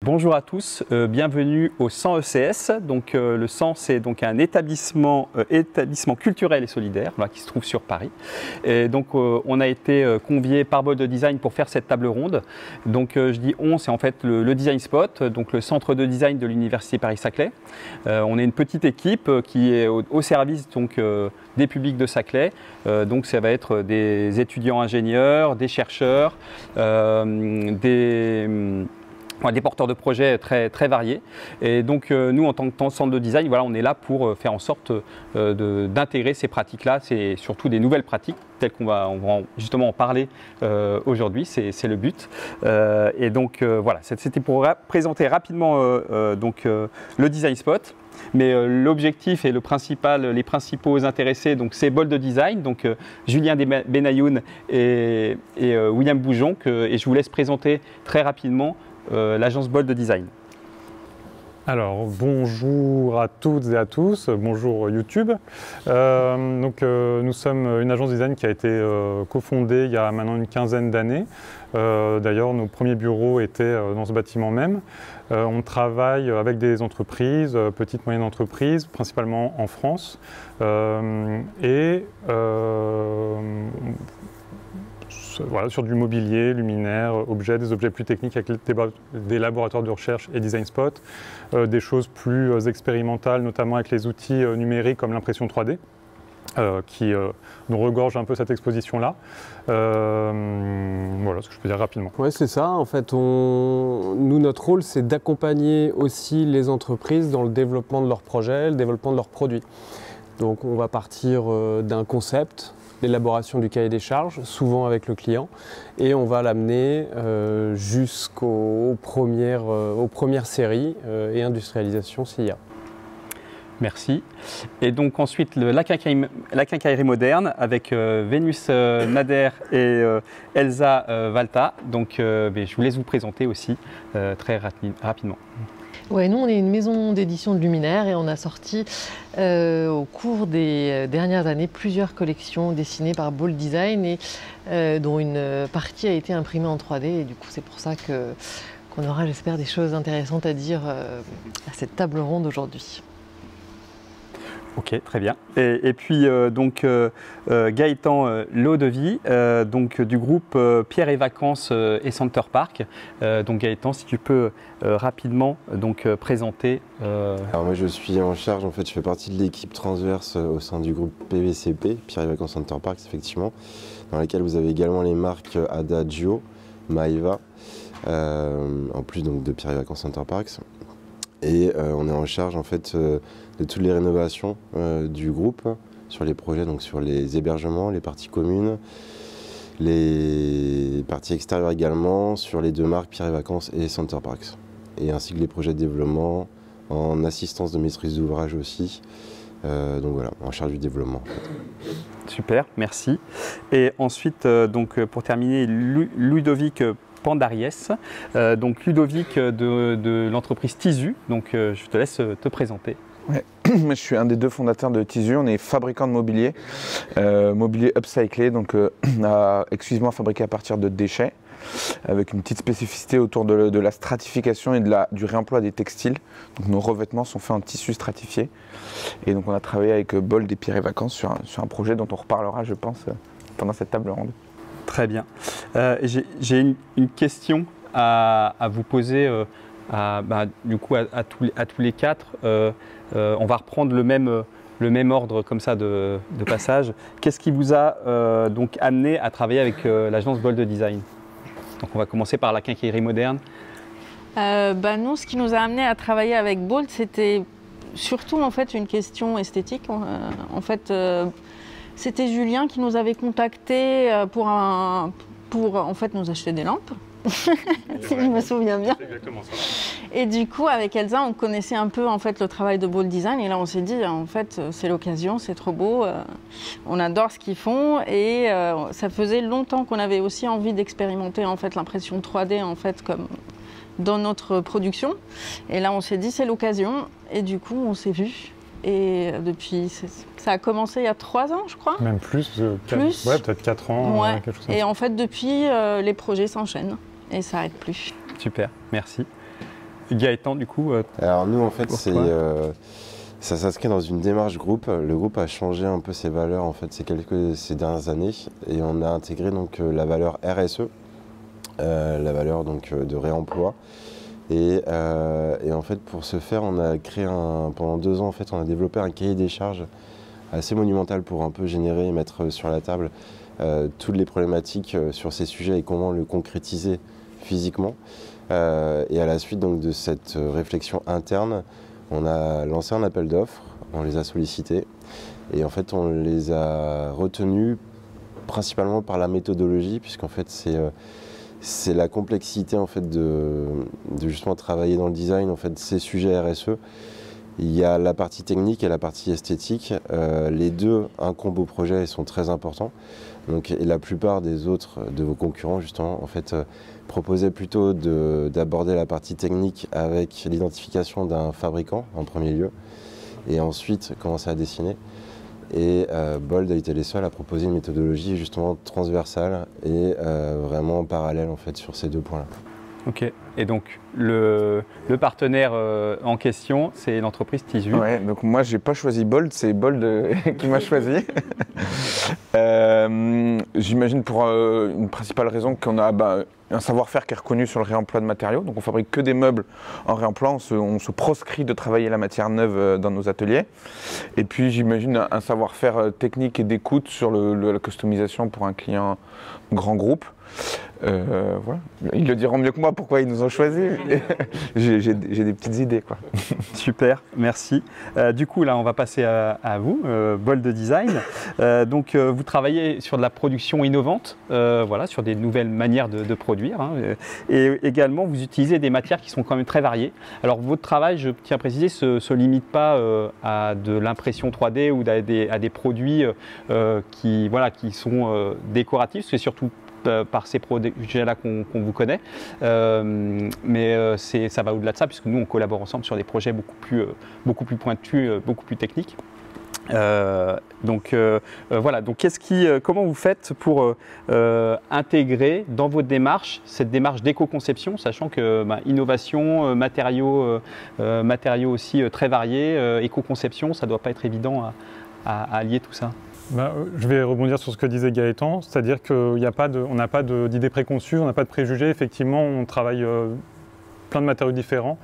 Bonjour à tous, bienvenue au 100 ECS. Donc, le 100, c'est donc un établissement culturel et solidaire qui se trouve sur Paris. Et donc, on a été conviés par Bold Design pour faire cette table ronde. Donc, je dis on, c'est en fait le Design Spot, donc le centre de design de l'Université Paris-Saclay. On est une petite équipe qui est au service donc, des publics de Saclay. Donc, ça va être des étudiants ingénieurs, des chercheurs, des porteurs de projets très variés. Et donc nous, en tant que centre de design, voilà, on est là pour faire en sorte d'intégrer ces pratiques-là. C'est surtout des nouvelles pratiques, telles qu'on va justement en parler aujourd'hui, c'est le but. Et donc voilà, c'était pour présenter rapidement le Design Spot. Mais l'objectif et les principaux intéressés, c'est Bold Design, donc Julien Benayoun et William Boujon, et je vous laisse présenter très rapidement l'agence Bold Design. Alors, bonjour à toutes et à tous, bonjour YouTube. Nous sommes une agence design qui a été cofondée il y a maintenant une quinzaine d'années. D'ailleurs, nos premiers bureaux étaient dans ce bâtiment même. On travaille avec des entreprises, petites, moyennes entreprises, principalement en France. Voilà, sur du mobilier, luminaire, objets, des objets plus techniques avec des laboratoires de recherche et design spot, des choses plus expérimentales, notamment avec les outils numériques comme l'impression 3D, qui nous regorge un peu cette exposition-là. Voilà ce que je peux dire rapidement. Oui, c'est ça. En fait, nous, notre rôle, c'est d'accompagner aussi les entreprises dans le développement de leurs projets, le développement de leurs produits. Donc, on va partir d'un concept, l'élaboration du cahier des charges, souvent avec le client, et on va l'amener jusqu'aux premières séries et industrialisation s'il y a. Merci. Et donc ensuite la quincaillerie moderne avec Vénus Nader et Elsa Valta. Donc je vous laisse vous présenter aussi très rapidement. Ouais, nous, on est une maison d'édition de luminaires et on a sorti au cours des dernières années plusieurs collections dessinées par Bold Design et dont une partie a été imprimée en 3D. Et du coup, c'est pour ça qu'on aura, j'espère, des choses intéressantes à dire à cette table ronde aujourd'hui. Ok, très bien. Et puis Gaëtan Laudevie, du groupe Pierre et Vacances et Center Park. Donc Gaëtan, si tu peux rapidement présenter. Alors moi je suis en charge, en fait je fais partie de l'équipe transverse au sein du groupe PVCP, Pierre et Vacances Center Park effectivement, dans laquelle vous avez également les marques Adagio, Maeva, en plus donc de Pierre et Vacances Center Parks. Et on est en charge en fait de toutes les rénovations du groupe sur les projets, donc sur les hébergements, les parties communes, les parties extérieures également, sur les deux marques Pierre et Vacances et Center Parks. Et ainsi que les projets de développement en assistance de maîtrise d'ouvrage aussi. Donc voilà, en charge du développement. En fait. Super, merci. Et ensuite, pour terminer, Ludovic Pandariès, donc Ludovic de l'entreprise Tisu. Donc je te laisse te présenter. Ouais. Je suis un des deux fondateurs de Tisu, on est fabricant de mobilier, mobilier upcyclé, donc exclusivement fabriqué à partir de déchets, avec une petite spécificité autour de la stratification et du réemploi des textiles. Donc nos revêtements sont faits en tissu stratifié. Et donc on a travaillé avec Bold et Pierre et Vacances sur un projet dont on reparlera, je pense, pendant cette table ronde. Très bien. J'ai une question à vous poser du coup à tous les quatre. On va reprendre le même ordre comme ça de passage. Qu'est-ce qui vous a donc amené à travailler avec l'agence Bold Design? Donc on va commencer par la quincaillerie moderne. Nous, ce qui nous a amené à travailler avec Bold, c'était surtout en fait une question esthétique. C'était Julien qui nous avait contacté pour en fait nous acheter des lampes. Si je me souviens bien. Exactement ça. Et du coup, avec Elsa, on connaissait un peu en fait le travail de Bold Design. Et là, on s'est dit, en fait, c'est l'occasion, c'est trop beau. On adore ce qu'ils font. Et ça faisait longtemps qu'on avait aussi envie d'expérimenter en fait l'impression 3D en fait comme dans notre production. Et là, on s'est dit, c'est l'occasion. Et du coup, on s'est vus. Et depuis, ça a commencé il y a 3 ans, je crois. Même plus, ouais, peut-être 4 ans. Ouais. Quelque chose comme et ça. en fait, depuis, les projets s'enchaînent et ça n'arrête plus. Super, merci. Gaëtan, du coup Alors nous, en fait, pourquoi ça s'inscrit dans une démarche groupe. Le groupe a changé un peu ses valeurs en fait ces dernières années et on a intégré donc la valeur RSE, la valeur donc de réemploi. Et en fait, pour ce faire, on a créé pendant 2 ans, en fait, on a développé un cahier des charges assez monumental pour un peu générer et mettre sur la table toutes les problématiques sur ces sujets et comment le concrétiser physiquement. Et à la suite donc, de cette réflexion interne, on a lancé un appel d'offres, on les a sollicités et en fait on les a retenus principalement par la méthodologie puisqu'en fait c'est la complexité en fait de justement travailler dans le design en fait ces sujets RSE. Il y a la partie technique et la partie esthétique. Les deux incombent au projet et sont très importants. Donc, et la plupart des autres de vos concurrents justement en fait proposaient plutôt d'aborder la partie technique avec l'identification d'un fabricant en premier lieu et ensuite commencer à dessiner. Et Bold a été les seuls à proposer une méthodologie justement transversale et vraiment parallèle en fait sur ces 2 points-là. Ok, et donc le partenaire en question, c'est l'entreprise Tisu. Ouais, donc moi j'ai pas choisi Bold, c'est Bold qui m'a choisi. J'imagine pour une principale raison qu'on a un savoir-faire qui est reconnu sur le réemploi de matériaux. Donc on fabrique que des meubles en réemploi, on se proscrit de travailler la matière neuve dans nos ateliers. Et puis j'imagine un savoir-faire technique et d'écoute sur la customisation pour un client grand groupe. Voilà. Ils le diront mieux que moi pourquoi ils nous ont choisis. J'ai des petites idées, quoi. Super, merci. Du coup, là, on va passer à vous, Bold Design. Donc, vous travaillez sur de la production innovante, voilà, sur des nouvelles manières de produire. Hein, et également, vous utilisez des matières qui sont quand même très variées. Alors, votre travail, je tiens à préciser, se limite pas à de l'impression 3D ou à des produits qui sont décoratifs. C'est surtout par ces projets-là qu'on vous connaît. Mais ça va au-delà de ça, puisque nous, on collabore ensemble sur des projets beaucoup plus pointus, beaucoup plus techniques. Voilà, donc comment vous faites pour intégrer dans votre démarche cette démarche d'éco-conception, sachant que innovation, matériaux aussi très variés, éco-conception, ça ne doit pas être évident à allier tout ça. Je vais rebondir sur ce que disait Gaëtan, c'est-à-dire qu'on n'a pas d'idées préconçues, on n'a pas de préjugés. Effectivement, on travaille plein de matériaux différents.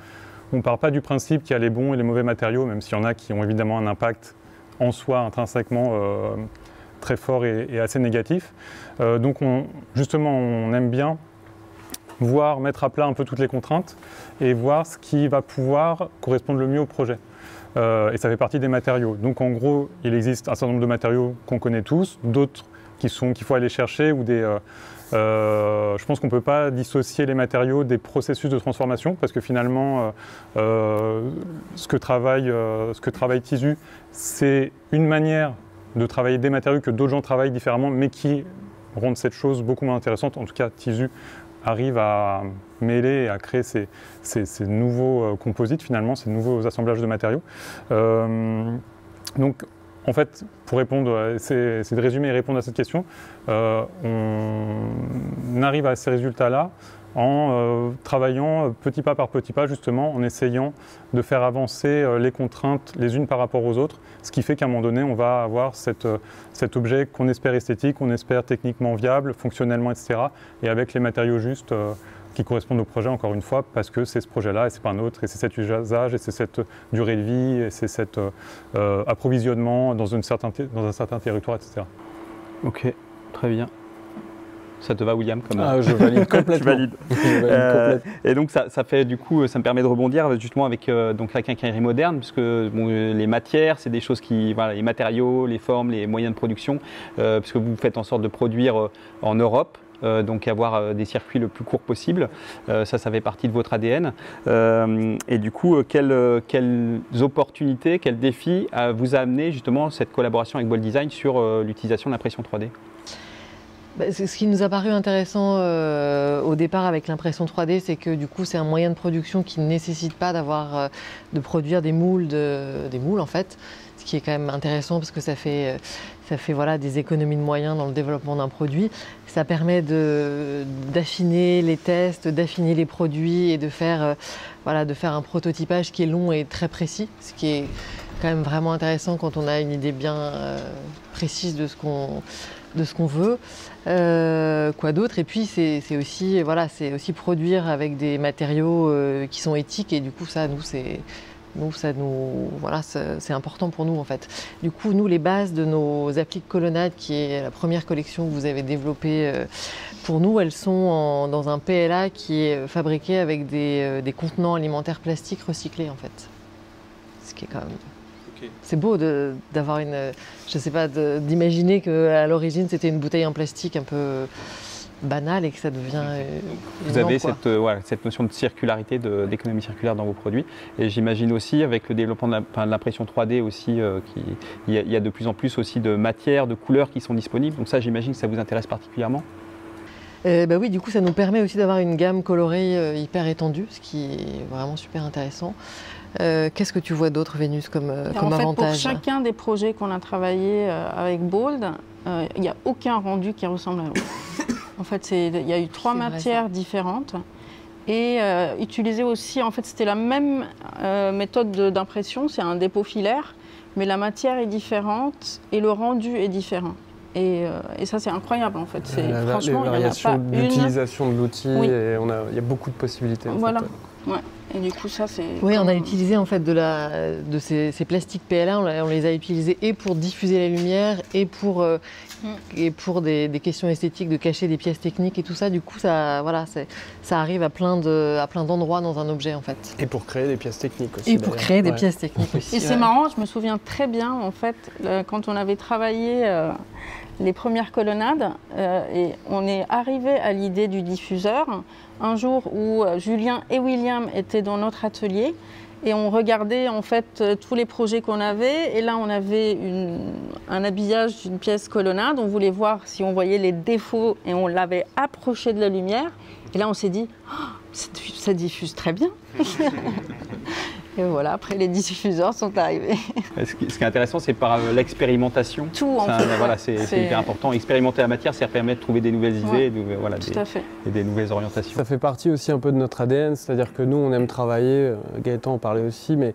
On ne part pas du principe qu'il y a les bons et les mauvais matériaux, même s'il y en a qui ont évidemment un impact en soi intrinsèquement très fort et assez négatif. Donc justement, on aime bien mettre à plat un peu toutes les contraintes et voir ce qui va pouvoir correspondre le mieux au projet. Et ça fait partie des matériaux. Donc en gros, il existe un certain nombre de matériaux qu'on connaît tous, d'autres qu'il faut aller chercher. Je pense qu'on ne peut pas dissocier les matériaux des processus de transformation parce que finalement, ce que travaille Tisu, c'est une manière de travailler des matériaux que d'autres gens travaillent différemment, mais qui rendent cette chose beaucoup moins intéressante. En tout cas, Tisu arrive à mêler et à créer ces nouveaux composites, finalement, ces nouveaux assemblages de matériaux. Donc, en fait, pour répondre, c'est de résumer et répondre à cette question. On arrive à ces résultats-là en travaillant petit pas par petit pas, justement, en essayant de faire avancer les contraintes les unes par rapport aux autres, ce qui fait qu'à un moment donné, on va avoir cet objet qu'on espère esthétique, qu'on espère techniquement viable, fonctionnellement, etc., et avec les matériaux justes qui correspondent au projet, encore une fois, parce que c'est ce projet-là et c'est pas un autre, et c'est cet usage, et c'est cette durée de vie, et c'est cet approvisionnement dans un certain territoire, etc. Ok, très bien. Ça te va, William, je valide complètement. Je valide. Et donc ça fait du coup, ça me permet de rebondir justement avec donc la quincaillerie moderne, puisque les matières, c'est des choses les matériaux, les formes, les moyens de production, puisque vous faites en sorte de produire en Europe. Donc avoir des circuits le plus court possible, ça fait partie de votre ADN. Et du coup, quelles opportunités, quels défis vous a amené justement cette collaboration avec Bold Design sur l'utilisation de l'impression 3D ? Ce qui nous a paru intéressant au départ avec l'impression 3D, c'est que du coup c'est un moyen de production qui ne nécessite pas de produire des moules en fait, ce qui est quand même intéressant parce que ça fait voilà, des économies de moyens dans le développement d'un produit. Ça permet d'affiner les tests, d'affiner les produits et de faire un prototypage qui est long et très précis, ce qui est quand même vraiment intéressant quand on a une idée bien précise de ce qu'on veut. Quoi d'autre? Et puis c'est aussi produire avec des matériaux qui sont éthiques et du coup ça c'est important pour nous en fait. Du coup, nous, les bases de nos appliques Colonnade, qui est la première collection que vous avez développée pour nous, elles sont dans un PLA qui est fabriqué avec des contenants alimentaires plastiques recyclés en fait. Ce qui est quand même... C'est beau d'avoir d'imaginer qu'à l'origine c'était une bouteille en plastique un peu banale et que ça devient... Vous avez cette notion de circularité, d'économie circulaire dans vos produits. Et j'imagine aussi avec le développement de l'impression 3D aussi, il y a de plus en plus aussi de matières, de couleurs qui sont disponibles. Donc ça, j'imagine que ça vous intéresse particulièrement. Oui, du coup, ça nous permet aussi d'avoir une gamme colorée hyper étendue, ce qui est vraiment super intéressant. Qu'est-ce que tu vois d'autre, Vénus, comme avantage? Pour chacun des projets qu'on a travaillé avec Bold, il n'y a aucun rendu qui ressemble à l'autre. En fait, il y a eu 3 matières différentes et utilisé aussi, en fait, c'était la même méthode d'impression, c'est un dépôt filaire, mais la matière est différente et le rendu est différent. Et ça, c'est incroyable, en fait. Franchement, il n'y en a pas une. L'utilisation de l'outil, oui. Il y a beaucoup de possibilités. Voilà. Ouais. Et du coup, ça, c'est... Oui, on a utilisé en fait de ces plastiques PLA, on les a utilisés et pour diffuser la lumière et pour des questions esthétiques, de cacher des pièces techniques et tout ça. Du coup, ça arrive à plein d'endroits dans un objet en fait. Et pour créer des pièces techniques aussi. Et pour créer des pièces techniques aussi. Et c'est marrant, je me souviens très bien en fait, quand on avait travaillé les premières colonnades, et on est arrivé à l'idée du diffuseur un jour où Julien et William étaient dans notre atelier et on regardait en fait tous les projets qu'on avait et là on avait un habillage d'une pièce colonnade, on voulait voir si on voyait les défauts et on l'avait approché de la lumière et là on s'est dit oh, ça diffuse très bien. Et voilà, après les diffuseurs sont arrivés. Ce qui est intéressant, c'est par l'expérimentation. Tout en fait. Voilà, c'est hyper important. Expérimenter la matière, ça permet de trouver des nouvelles idées, et des nouvelles orientations. Ça fait partie aussi un peu de notre ADN, c'est-à-dire que nous, on aime travailler, Gaëtan en parlait aussi, mais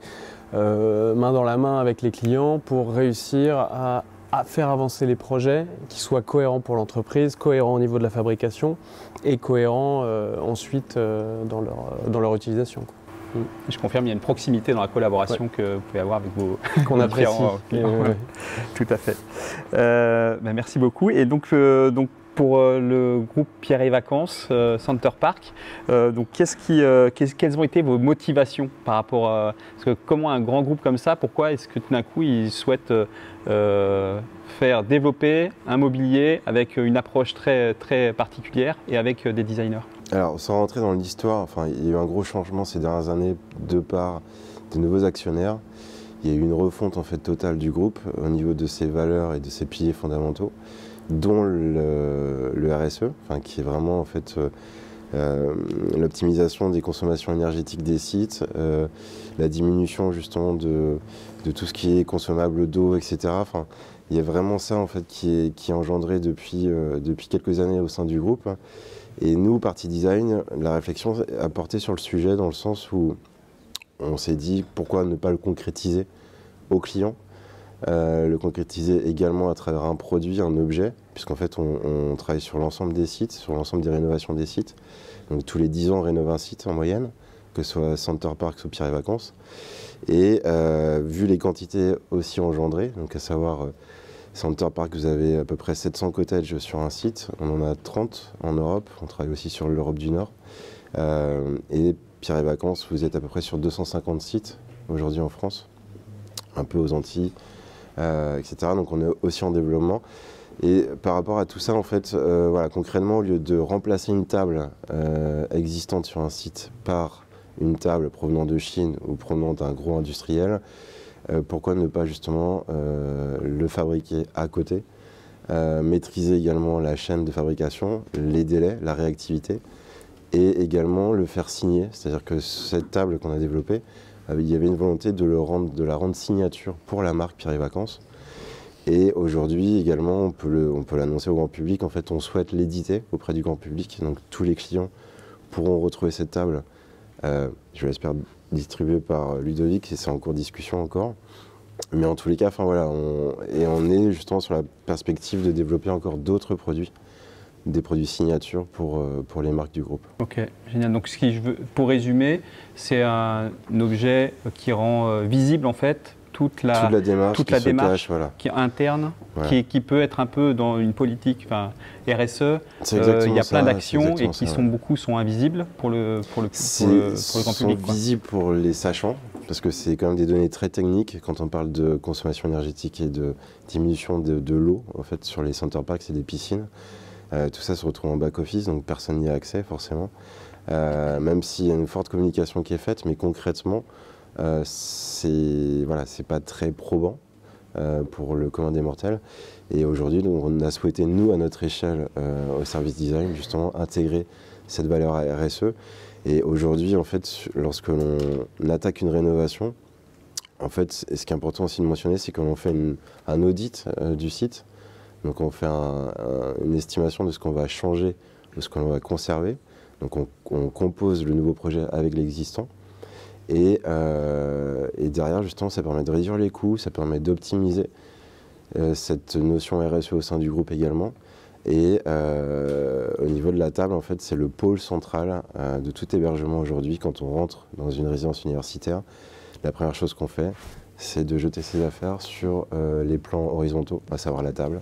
main dans la main avec les clients pour réussir à faire avancer les projets, qui soient cohérents pour l'entreprise, cohérents au niveau de la fabrication et cohérents ensuite dans leur utilisation. Je confirme, il y a une proximité dans la collaboration que vous pouvez avoir avec vos qu'on apprécie. Tout à fait. Merci beaucoup. Et donc pour le groupe Pierre et Vacances Center Park, quelles ont été vos motivations par rapport à parce que comment un grand groupe comme ça, pourquoi est-ce que tout d'un coup ils souhaitent faire développer un mobilier avec une approche très, très particulière et avec des designers? Alors, sans rentrer dans l'histoire, il y a eu un gros changement ces dernières années de par de nouveaux actionnaires. Il y a eu une refonte en fait totale du groupe au niveau de ses valeurs et de ses piliers fondamentaux, dont le RSE, qui est vraiment en fait l'optimisation des consommations énergétiques des sites, la diminution justement de tout ce qui est consommable d'eau, etc. Il y a vraiment ça en fait qui est engendré depuis quelques années au sein du groupe. Et nous, Party Design, la réflexion a porté sur le sujet dans le sens où on s'est dit pourquoi ne pas le concrétiser au client, le concrétiser également à travers un produit, un objet, puisqu'en fait on travaille sur l'ensemble des sites, sur l'ensemble des rénovations des sites. Donc tous les 10 ans on rénove un site en moyenne, que ce soit Center Park ou Pierre et Vacances. Et vu les quantités aussi engendrées, donc à savoir Center Park, vous avez à peu près 700 cottages sur un site, on en a 30 en Europe, on travaille aussi sur l'Europe du Nord. Et Pierre et Vacances, vous êtes à peu près sur 250 sites aujourd'hui en France, un peu aux Antilles, etc. Donc on est aussi en développement. Et par rapport à tout ça, en fait, concrètement, au lieu de remplacer une table existante sur un site par une table provenant de Chine ou provenant d'un gros industriel, pourquoi ne pas justement le fabriquer à côté maîtriser également la chaîne de fabrication, les délais, la réactivité, et également le faire signer. C'est-à-dire que cette table qu'on a développée, il y avait une volonté de la rendre signature pour la marque Pierre et Vacances. Et aujourd'hui également, on peut l'annoncer au grand public. En fait, on souhaite l'éditer auprès du grand public. Donc tous les clients pourront retrouver cette table, je l'espère, distribuée par Ludovic, et c'est en cours de discussion encore. Mais en tous les cas, voilà, on est justement sur la perspective de développer encore d'autres produits, des produits signatures pour les marques du groupe. Ok, génial. Donc pour résumer, c'est un objet qui rend visible en fait toute la démarche voilà, qui est interne, voilà, qui peut être un peu dans une politique RSE. Il y a plein d'actions et qui sont invisibles pour le grand public. Sont visibles pour les sachants, parce que c'est quand même des données très techniques quand on parle de consommation énergétique et de diminution de l'eau en fait, sur les center parks et des piscines. Tout ça se retrouve en back-office, donc personne n'y a accès forcément. Même s'il y a une forte communication qui est faite, mais concrètement, c'est pas très probant pour le commun des mortels. Et aujourd'hui, on a souhaité, nous, à notre échelle, au service design, justement, intégrer cette valeur RSE. Et aujourd'hui, en fait, lorsque l'on attaque une rénovation, en fait, ce qui est important aussi de mentionner, c'est que l'on fait un audit du site. Donc on fait une estimation de ce qu'on va changer, de ce qu'on va conserver. Donc on compose le nouveau projet avec l'existant. Et derrière, justement, ça permet de réduire les coûts, ça permet d'optimiser cette notion RSE au sein du groupe également. Et au niveau de la table, en fait, c'est le pôle central de tout hébergement aujourd'hui. Quand on rentre dans une résidence universitaire, la première chose qu'on fait, c'est de jeter ses affaires sur les plans horizontaux, à savoir la table.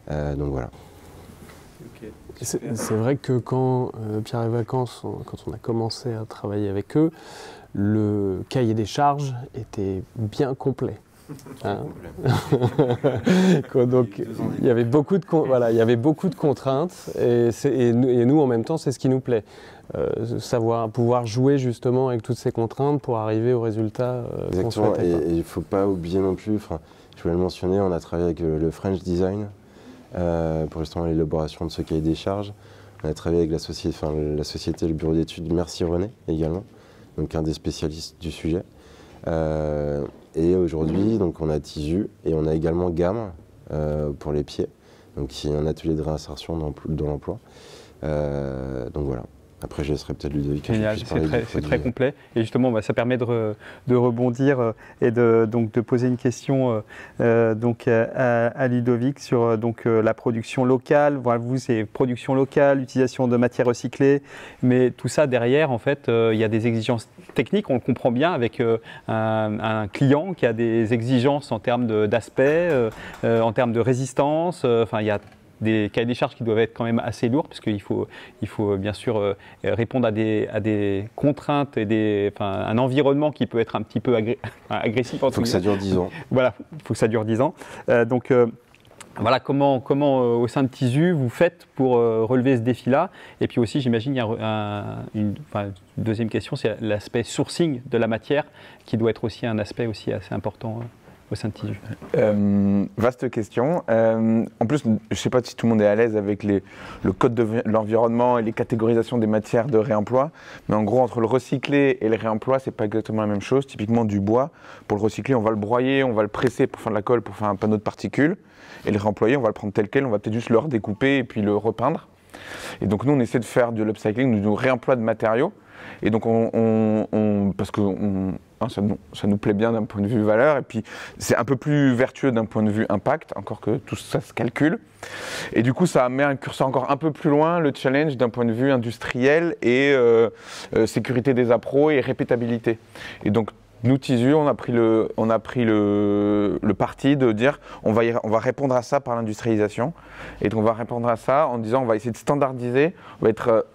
Donc voilà. Okay. C'est vrai que quand Pierre et Vacances, quand on a commencé à travailler avec eux, le cahier des charges était bien complet. Hein. Donc il y avait beaucoup de contraintes et nous en même temps c'est ce qui nous plaît, pouvoir jouer justement avec toutes ces contraintes pour arriver au résultat qu'on souhaite. Et il ne faut pas oublier non plus, je voulais le mentionner, on a travaillé avec le French Design pour justement l'élaboration de ce cahier des charges. On a travaillé avec la société, le bureau d'études Merci René également, donc un des spécialistes du sujet. Et aujourd'hui, donc on a Tisu et on a également Gamme pour les pieds, donc qui est un atelier de réinsertion dans l'emploi. Donc voilà. Après, je laisserai peut-être Ludovic. Génial, c'est très complet. Et justement, ça permet de rebondir et de poser une question à Ludovic sur la production locale. Voilà, vous, c'est production locale, utilisation de matières recyclées. Mais tout ça, derrière, en fait, il y a des exigences techniques. On le comprend bien avec un client qui a des exigences en termes d'aspect, en termes de résistance. Il y a des cahiers des charges qui doivent être quand même assez lourds, parce qu'il faut bien sûr répondre à des contraintes et un environnement qui peut être un petit peu agressif. Il faut que ça dure 10 ans. Voilà, il faut que ça dure 10 ans. Voilà, comment au sein de Tisu vous faites pour relever ce défi-là? Et puis aussi, j'imagine, il y a une deuxième question, c'est l'aspect sourcing de la matière, qui doit être aussi un aspect aussi assez important au sein de Tisu. Vaste question. En plus, je ne sais pas si tout le monde est à l'aise avec le code de l'environnement et les catégorisations des matières de réemploi, mais en gros, entre le recyclé et le réemploi, ce n'est pas exactement la même chose. Typiquement, du bois, pour le recycler, on va le broyer, on va le presser pour faire de la colle, pour faire un panneau de particules, et le réemployer, on va le prendre tel quel, on va peut-être juste le redécouper et puis le repeindre. Et donc nous, on essaie de faire de l'upcycling, du réemploi de matériaux. Et donc, parce que ça nous plaît bien d'un point de vue valeur, et puis c'est un peu plus vertueux d'un point de vue impact, encore que tout ça se calcule. Et du coup, ça met un curseur encore un peu plus loin, le challenge d'un point de vue industriel et sécurité des appros et répétabilité. Et donc, nous, Tisu, on a pris le parti de dire on va répondre à ça par l'industrialisation. Et donc on va répondre à ça en disant on va essayer de standardiser, on va être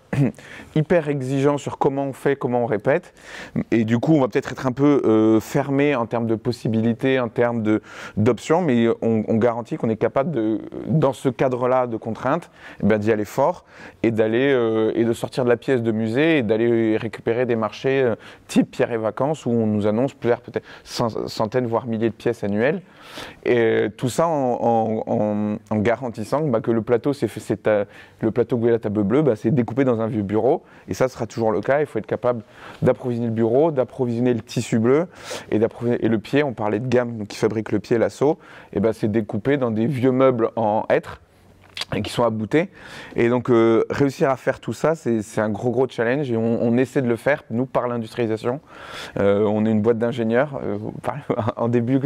hyper exigeant sur comment on fait, comment on répète. Et du coup, on va peut-être être un peu fermé en termes de possibilités, en termes d'options, mais on garantit qu'on est capable, dans ce cadre-là de contraintes, d'y aller fort et et de sortir de la pièce de musée et d'aller récupérer des marchés type Pierre et Vacances où on nous annonce peut-être centaines, voire milliers de pièces annuelles. Et tout ça en garantissant que le plateau, le plateau que vous voyez à la table bleue, c'est découpé dans un vieux bureau. Et ça sera toujours le cas. Il faut être capable d'approvisionner le bureau, d'approvisionner le tissu bleu et le pied. On parlait de gamme qui fabrique le pied, l'assaut. Et c'est découpé dans des vieux meubles en hêtre et qui sont aboutés. Et donc réussir à faire tout ça, c'est un gros challenge et on essaie de le faire, nous, par l'industrialisation. On est une boîte d'ingénieurs. En début,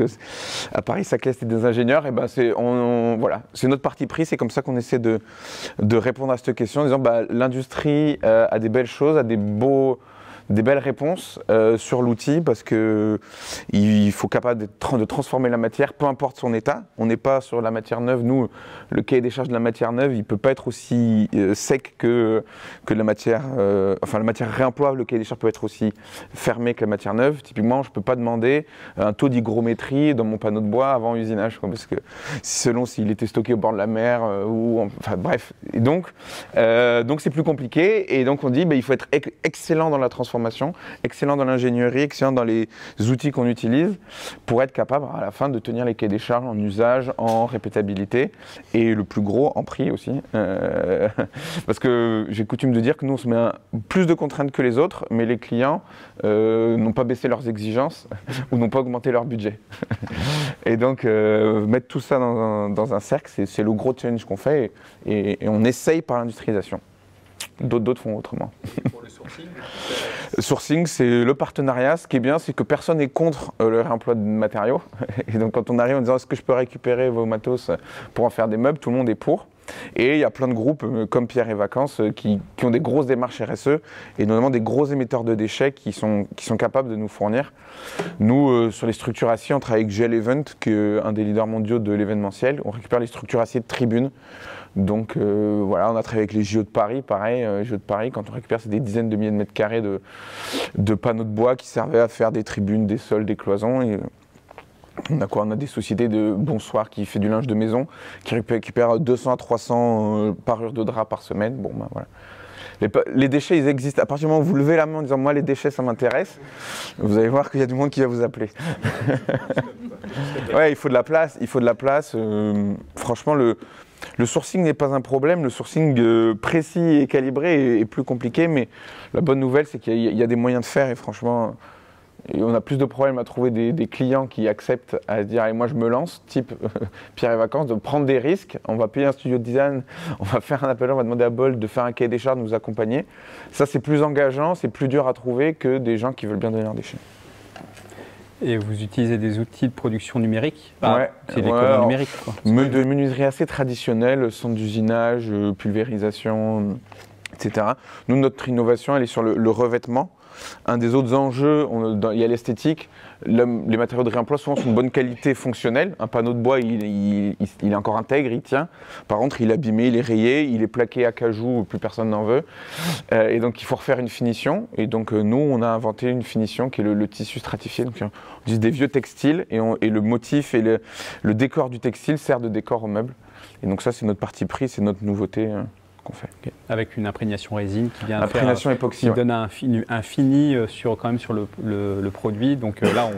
à Paris Saclay, c'était des ingénieurs. Et voilà, c'est notre parti pris. C'est comme ça qu'on essaie de répondre à cette question en disant l'industrie a des belles choses, a des belles réponses sur l'outil parce qu'il faut capable de transformer la matière, peu importe son état. On n'est pas sur la matière neuve. Nous, le cahier des charges de la matière neuve, il ne peut pas être aussi sec que la matière... la matière réemployable, le cahier des charges peut être aussi fermé que la matière neuve. Typiquement, je ne peux pas demander un taux d'hygrométrie dans mon panneau de bois avant usinage, parce que selon s'il était stocké au bord de la mer bref. Et donc c'est plus compliqué. Et donc on dit il faut être excellent dans la transformation, excellent dans l'ingénierie, excellent dans les outils qu'on utilise pour être capable à la fin de tenir les cahiers des charges en usage, en répétabilité et le plus gros en prix aussi. Parce que j'ai coutume de dire que nous on se met plus de contraintes que les autres, mais les clients n'ont pas baissé leurs exigences ou n'ont pas augmenté leur budget. Et donc mettre tout ça dans un cercle, c'est le gros challenge qu'on fait et on essaye par l'industrialisation. D'autres font autrement. Pour le sourcing, c'est le partenariat. Ce qui est bien, c'est que personne n'est contre le réemploi de matériaux. Et donc quand on arrive en disant est-ce que je peux récupérer vos matos pour en faire des meubles, tout le monde est pour. Et il y a plein de groupes comme Pierre et Vacances qui ont des grosses démarches RSE et notamment des gros émetteurs de déchets qui sont capables de nous fournir. Nous, sur les structures aciers, on travaille avec GL Event, qui est un des leaders mondiaux de l'événementiel. On récupère les structures aciers de tribunes. Donc voilà, on a travaillé avec les JO de Paris, pareil, JO de Paris, quand on récupère, c'est des dizaines de milliers de mètres carrés de panneaux de bois qui servaient à faire des tribunes, des sols, des cloisons. Et on a quoi? On a des sociétés de Bonsoir qui fait du linge de maison, qui récupèrent 200 à 300 parures de draps par semaine. Bon, voilà. Les déchets, ils existent. À partir du moment où vous levez la main en disant moi les déchets ça m'intéresse, vous allez voir qu'il y a du monde qui va vous appeler. Ouais, il faut de la place. Franchement, le sourcing n'est pas un problème. Le sourcing précis et calibré est plus compliqué, mais la bonne nouvelle c'est qu'il y a des moyens de faire et franchement. Et on a plus de problèmes à trouver des clients qui acceptent à se dire allez, moi je me lance, type Pierre et Vacances, de prendre des risques. On va payer un studio de design, on va faire un appel, on va demander à Bold de faire un cahier des charges, de nous accompagner. Ça c'est plus engageant, c'est plus dur à trouver que des gens qui veulent bien donner leurs déchets. Et vous utilisez des outils de production numérique? Ouais, c'est des commandes numériques, quoi. De menuiserie assez traditionnelle, centre d'usinage, pulvérisation, etc. Nous, notre innovation, elle est sur le revêtement. Un des autres enjeux, il y a l'esthétique. Les matériaux de réemploi souvent sont de bonne qualité fonctionnelle. Un panneau de bois, il est encore intègre, il tient. Par contre, il est abîmé, il est rayé, il est plaqué à cajou, plus personne n'en veut. Et donc, il faut refaire une finition. Et donc, nous, on a inventé une finition qui est le tissu stratifié. Donc, on utilise des vieux textiles et le motif et le décor du textile sert de décor au meuble. Et donc, ça, c'est notre parti pris, c'est notre nouveauté. Qu'on fait. Okay. Avec une imprégnation résine qui vient imprégnation époxy, qui donne un fini sur le produit. Donc là,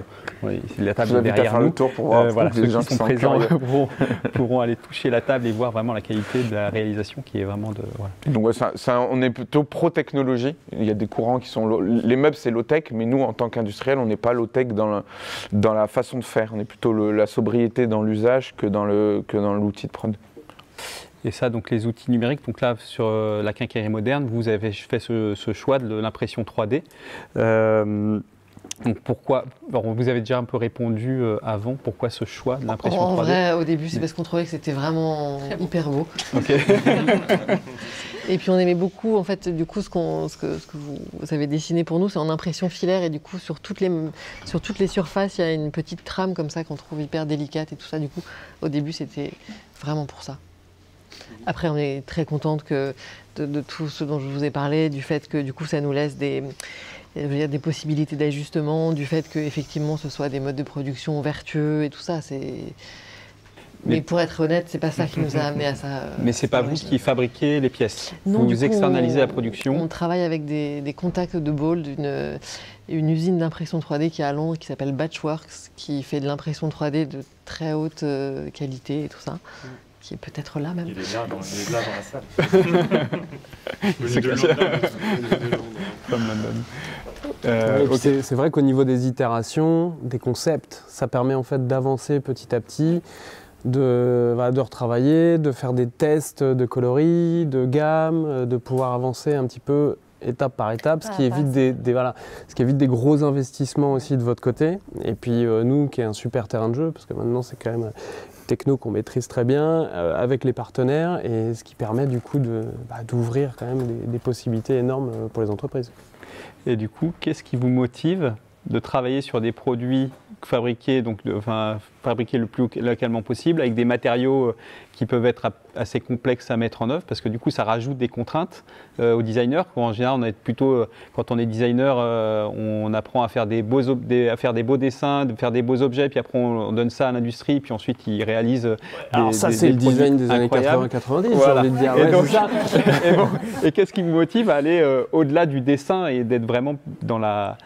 la table derrière faire nous. Le tour pour voir voilà, ceux les qui gens sont présents pourront aller toucher la table et voir vraiment la qualité de la réalisation qui est vraiment de. Voilà. Donc on est plutôt pro technologie. Il y a des courants qui sont les meubles c'est low tech, mais nous en tant qu'industriel on n'est pas low tech dans la façon de faire. On est plutôt la sobriété dans l'usage que dans l'outil de prod. Et ça, donc les outils numériques, donc là sur la quincaillerie moderne, vous avez fait ce choix de l'impression 3D. Donc pourquoi, alors vous avez déjà un peu répondu avant, pourquoi ce choix de l'impression 3D? En vrai, au début, c'est parce qu'on trouvait que c'était vraiment hyper beau. Okay. Et puis on aimait beaucoup, en fait, du coup, ce que vous avez dessiné pour nous, c'est en impression filaire et du coup, sur toutes les surfaces, il y a une petite trame comme ça qu'on trouve hyper délicate et tout ça. Du coup, au début, c'était vraiment pour ça. Après, on est très contente de tout ce dont je vous ai parlé, du fait que du coup, ça nous laisse des possibilités d'ajustement, du fait qu'effectivement, ce soit des modes de production vertueux et tout ça. Mais pour être honnête, c'est pas ça qui nous a amené à ça. Mais c'est pas vous qui fabriquez les pièces. Non, du vous coup, externalisez la production. On travaille avec des contacts de Bold, une usine d'impression 3D qui est à Londres qui s'appelle Batchworks, qui fait de l'impression 3D de très haute qualité et tout ça. Qui est peut-être là même. Il est là dans la salle. Comme London. C'est vrai qu'au niveau des itérations, des concepts, ça permet en fait d'avancer petit à petit, de retravailler, de faire des tests de coloris, de gamme, de pouvoir avancer un petit peu étape par étape, ce qui évite des gros investissements aussi de votre côté. Et puis nous, qui est un super terrain de jeu, parce que maintenant c'est quand même techno qu'on maîtrise très bien avec les partenaires, et ce qui permet du coup d'ouvrir quand même des possibilités énormes pour les entreprises. Et du coup, qu'est-ce qui vous motive de travailler sur des produits fabriqués, fabriqués le plus localement possible, avec des matériaux qui peuvent être assez complexes à mettre en œuvre, parce que du coup ça rajoute des contraintes aux designers. En général, quand on est designer, on apprend à faire des beaux dessins, de faire des beaux objets, puis après on donne ça à l'industrie, puis ensuite ils réalisent c'est le design des années 80-90, voilà. J'ai envie de dire. Et qu'est-ce qui vous motive à aller au-delà du dessin et d'être vraiment dans la...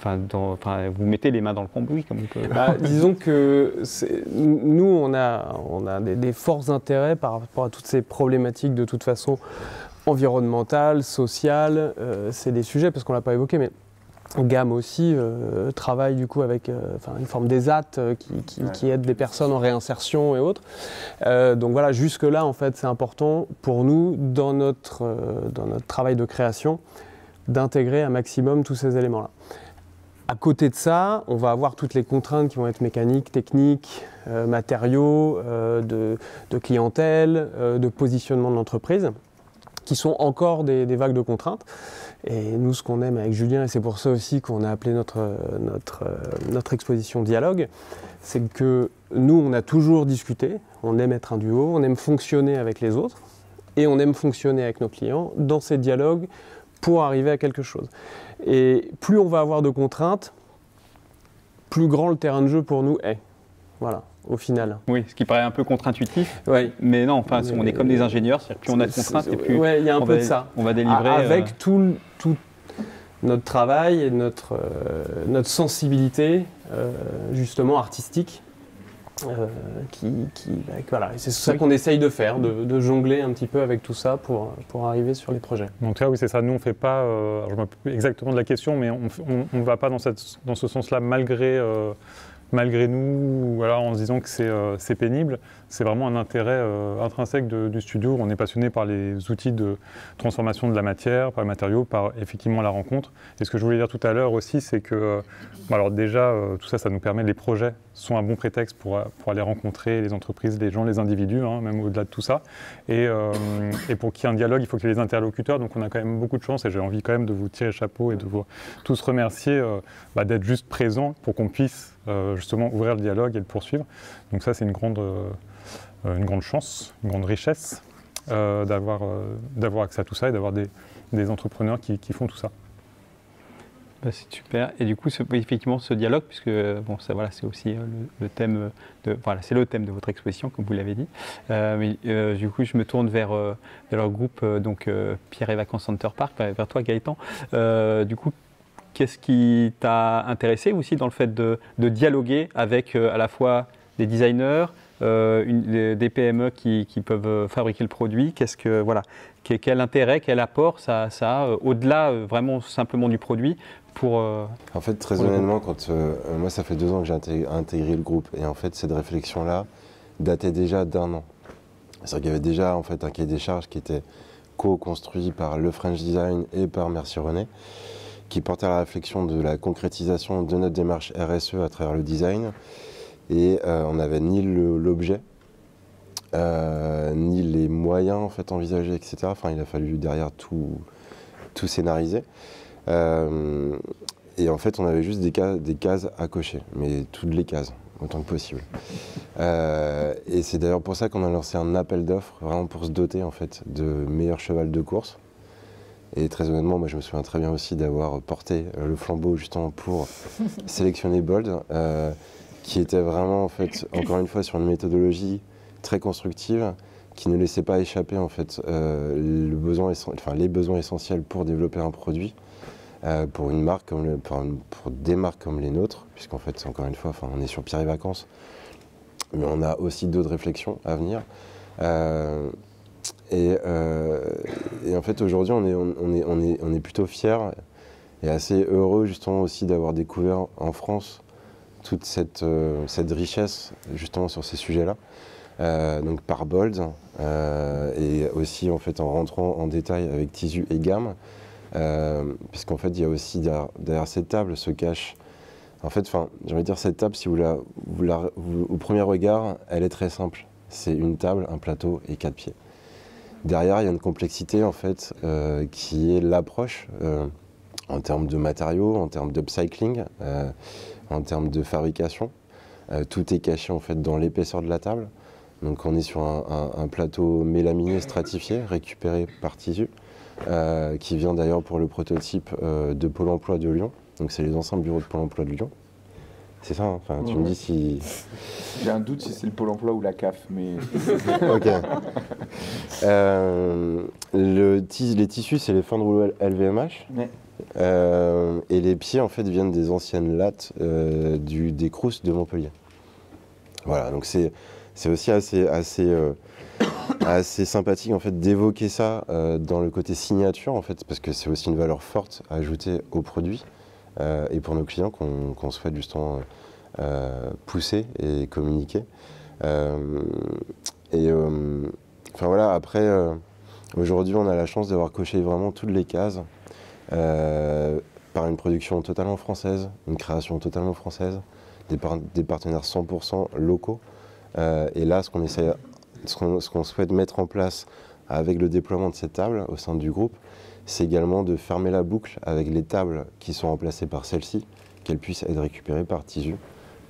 vous mettez les mains dans le cambouis comme on peut. Disons que nous, on a des forts intérêts par rapport à toutes ces problématiques de toute façon environnementales, sociales. C'est des sujets, parce qu'on ne l'a pas évoqué, mais Gamme aussi travaille du coup avec une forme d'ESAT qui aide des personnes en réinsertion et autres. Donc voilà, jusque-là, en fait, c'est important pour nous, dans notre travail de création, d'intégrer un maximum tous ces éléments-là. À côté de ça, on va avoir toutes les contraintes qui vont être mécaniques, techniques, matériaux, de clientèle, de positionnement de l'entreprise, qui sont encore des vagues de contraintes. Et nous, ce qu'on aime avec Julien, et c'est pour ça aussi qu'on a appelé notre exposition Dialogue, c'est que nous, on a toujours discuté, on aime être un duo, on aime fonctionner avec les autres, et on aime fonctionner avec nos clients dans ces dialogues pour arriver à quelque chose. Et plus on va avoir de contraintes, plus grand le terrain de jeu pour nous est. Voilà, au final. Oui, ce qui paraît un peu contre-intuitif. Ouais. Mais non, on est comme des ingénieurs, c'est-à-dire plus on a de contraintes et plus il y a un peu de ça. On va délivrer. Avec tout notre travail et notre sensibilité, justement artistique. Voilà. C'est ça qu'on essaye de faire, de jongler un petit peu avec tout ça pour arriver sur les projets. En tout cas, oui, c'est ça. Nous, on ne fait pas, je me rappelle exactement de la question, mais on ne va pas dans ce sens-là malgré nous, voilà, en se disant que c'est pénible. C'est vraiment un intérêt intrinsèque du studio. On est passionné par les outils de transformation de la matière, par les matériaux, par effectivement la rencontre. Et ce que je voulais dire tout à l'heure aussi, c'est que alors déjà, tout ça, ça nous permet, les projets sont un bon prétexte pour aller rencontrer les entreprises, les gens, les individus, hein, même au-delà de tout ça. Et pour qu'il y ait un dialogue, il faut qu'il y ait des interlocuteurs. Donc on a quand même beaucoup de chance, et j'ai envie quand même de vous tirer le chapeau et de vous tous remercier d'être juste présents pour qu'on puisse justement ouvrir le dialogue et le poursuivre. Donc ça, c'est une grande chance, une grande richesse d'avoir accès à tout ça et d'avoir des entrepreneurs qui font tout ça. C'est super. Et du coup, effectivement, ce dialogue, puisque c'est aussi le thème c'est le thème de votre exposition, comme vous l'avez dit. Du coup, je me tourne vers leur groupe, Pierre et Vacances Center Park, vers toi, Gaëtan. Du coup, qu'est-ce qui t'a intéressé aussi dans le fait de dialoguer avec à la fois des designers, des PME qui peuvent fabriquer le produit? Quel intérêt, quel apport ça a au-delà vraiment simplement du produit En fait, très honnêtement, moi ça fait 2 ans que j'ai intégré le groupe, et en fait cette réflexion-là datait déjà d'1 an. C'est-à-dire qu'il y avait déjà en fait un cahier des charges qui était co-construit par le French Design et par Merci René, qui portait à la réflexion de la concrétisation de notre démarche RSE à travers le design. Et on n'avait ni l'objet, ni les moyens en fait envisagés, etc. Enfin, il a fallu derrière tout scénariser. Et en fait, on avait juste des cases à cocher, mais toutes les cases. autant que possible. Et c'est d'ailleurs pour ça qu'on a lancé un appel d'offres, vraiment pour se doter en fait de meilleurs chevals de course. Et très honnêtement, moi je me souviens très bien aussi d'avoir porté le flambeau justement pour sélectionner Bold, qui était vraiment en fait, encore une fois, sur une méthodologie très constructive, qui ne laissait pas échapper en fait les besoins essentiels pour développer un produit, pour une marque pour des marques comme les nôtres, puisqu'en fait, encore une fois, on est sur Pierre et Vacances, mais on a aussi d'autres réflexions à venir. Et en fait, aujourd'hui, on est plutôt fiers et assez heureux justement aussi d'avoir découvert en France toute cette richesse justement sur ces sujets-là. Donc par Bold, et aussi en fait en rentrant en détail avec Tisu et Gamme, puisqu'en fait il y a aussi derrière cette table se cache, en fait, j'ai envie de dire, cette table, si au premier regard, elle est très simple. C'est une table, un plateau et 4 pieds. Derrière, il y a une complexité en fait qui est l'approche en termes de matériaux, en termes d'upcycling, en termes de fabrication. Tout est caché en fait dans l'épaisseur de la table. Donc on est sur un plateau mélaminé stratifié, récupéré par Tisu, qui vient d'ailleurs pour le prototype de Pôle emploi de Lyon. Donc c'est les anciens bureaux de Pôle emploi de Lyon. C'est ça, hein, tu me dis si... J'ai un doute si c'est le Pôle emploi ou la CAF, mais... Ok. Les tissus, c'est les fins de rouleau LVMH. Ouais. Et les pieds, en fait, viennent des anciennes lattes des Crous de Montpellier. Voilà, donc c'est aussi assez sympathique, en fait, d'évoquer ça dans le côté signature, en fait, parce que c'est aussi une valeur forte à ajouter au produit. Et pour nos clients qu'on souhaite justement pousser et communiquer. Voilà, après, aujourd'hui, on a la chance d'avoir coché vraiment toutes les cases par une production totalement française, une création totalement française, des partenaires 100% locaux. Et là, ce qu'on souhaite mettre en place avec le déploiement de cette table au sein du groupe, c'est également de fermer la boucle avec les tables qui sont remplacées par celle-ci, qu'elles puissent être récupérées par Tisu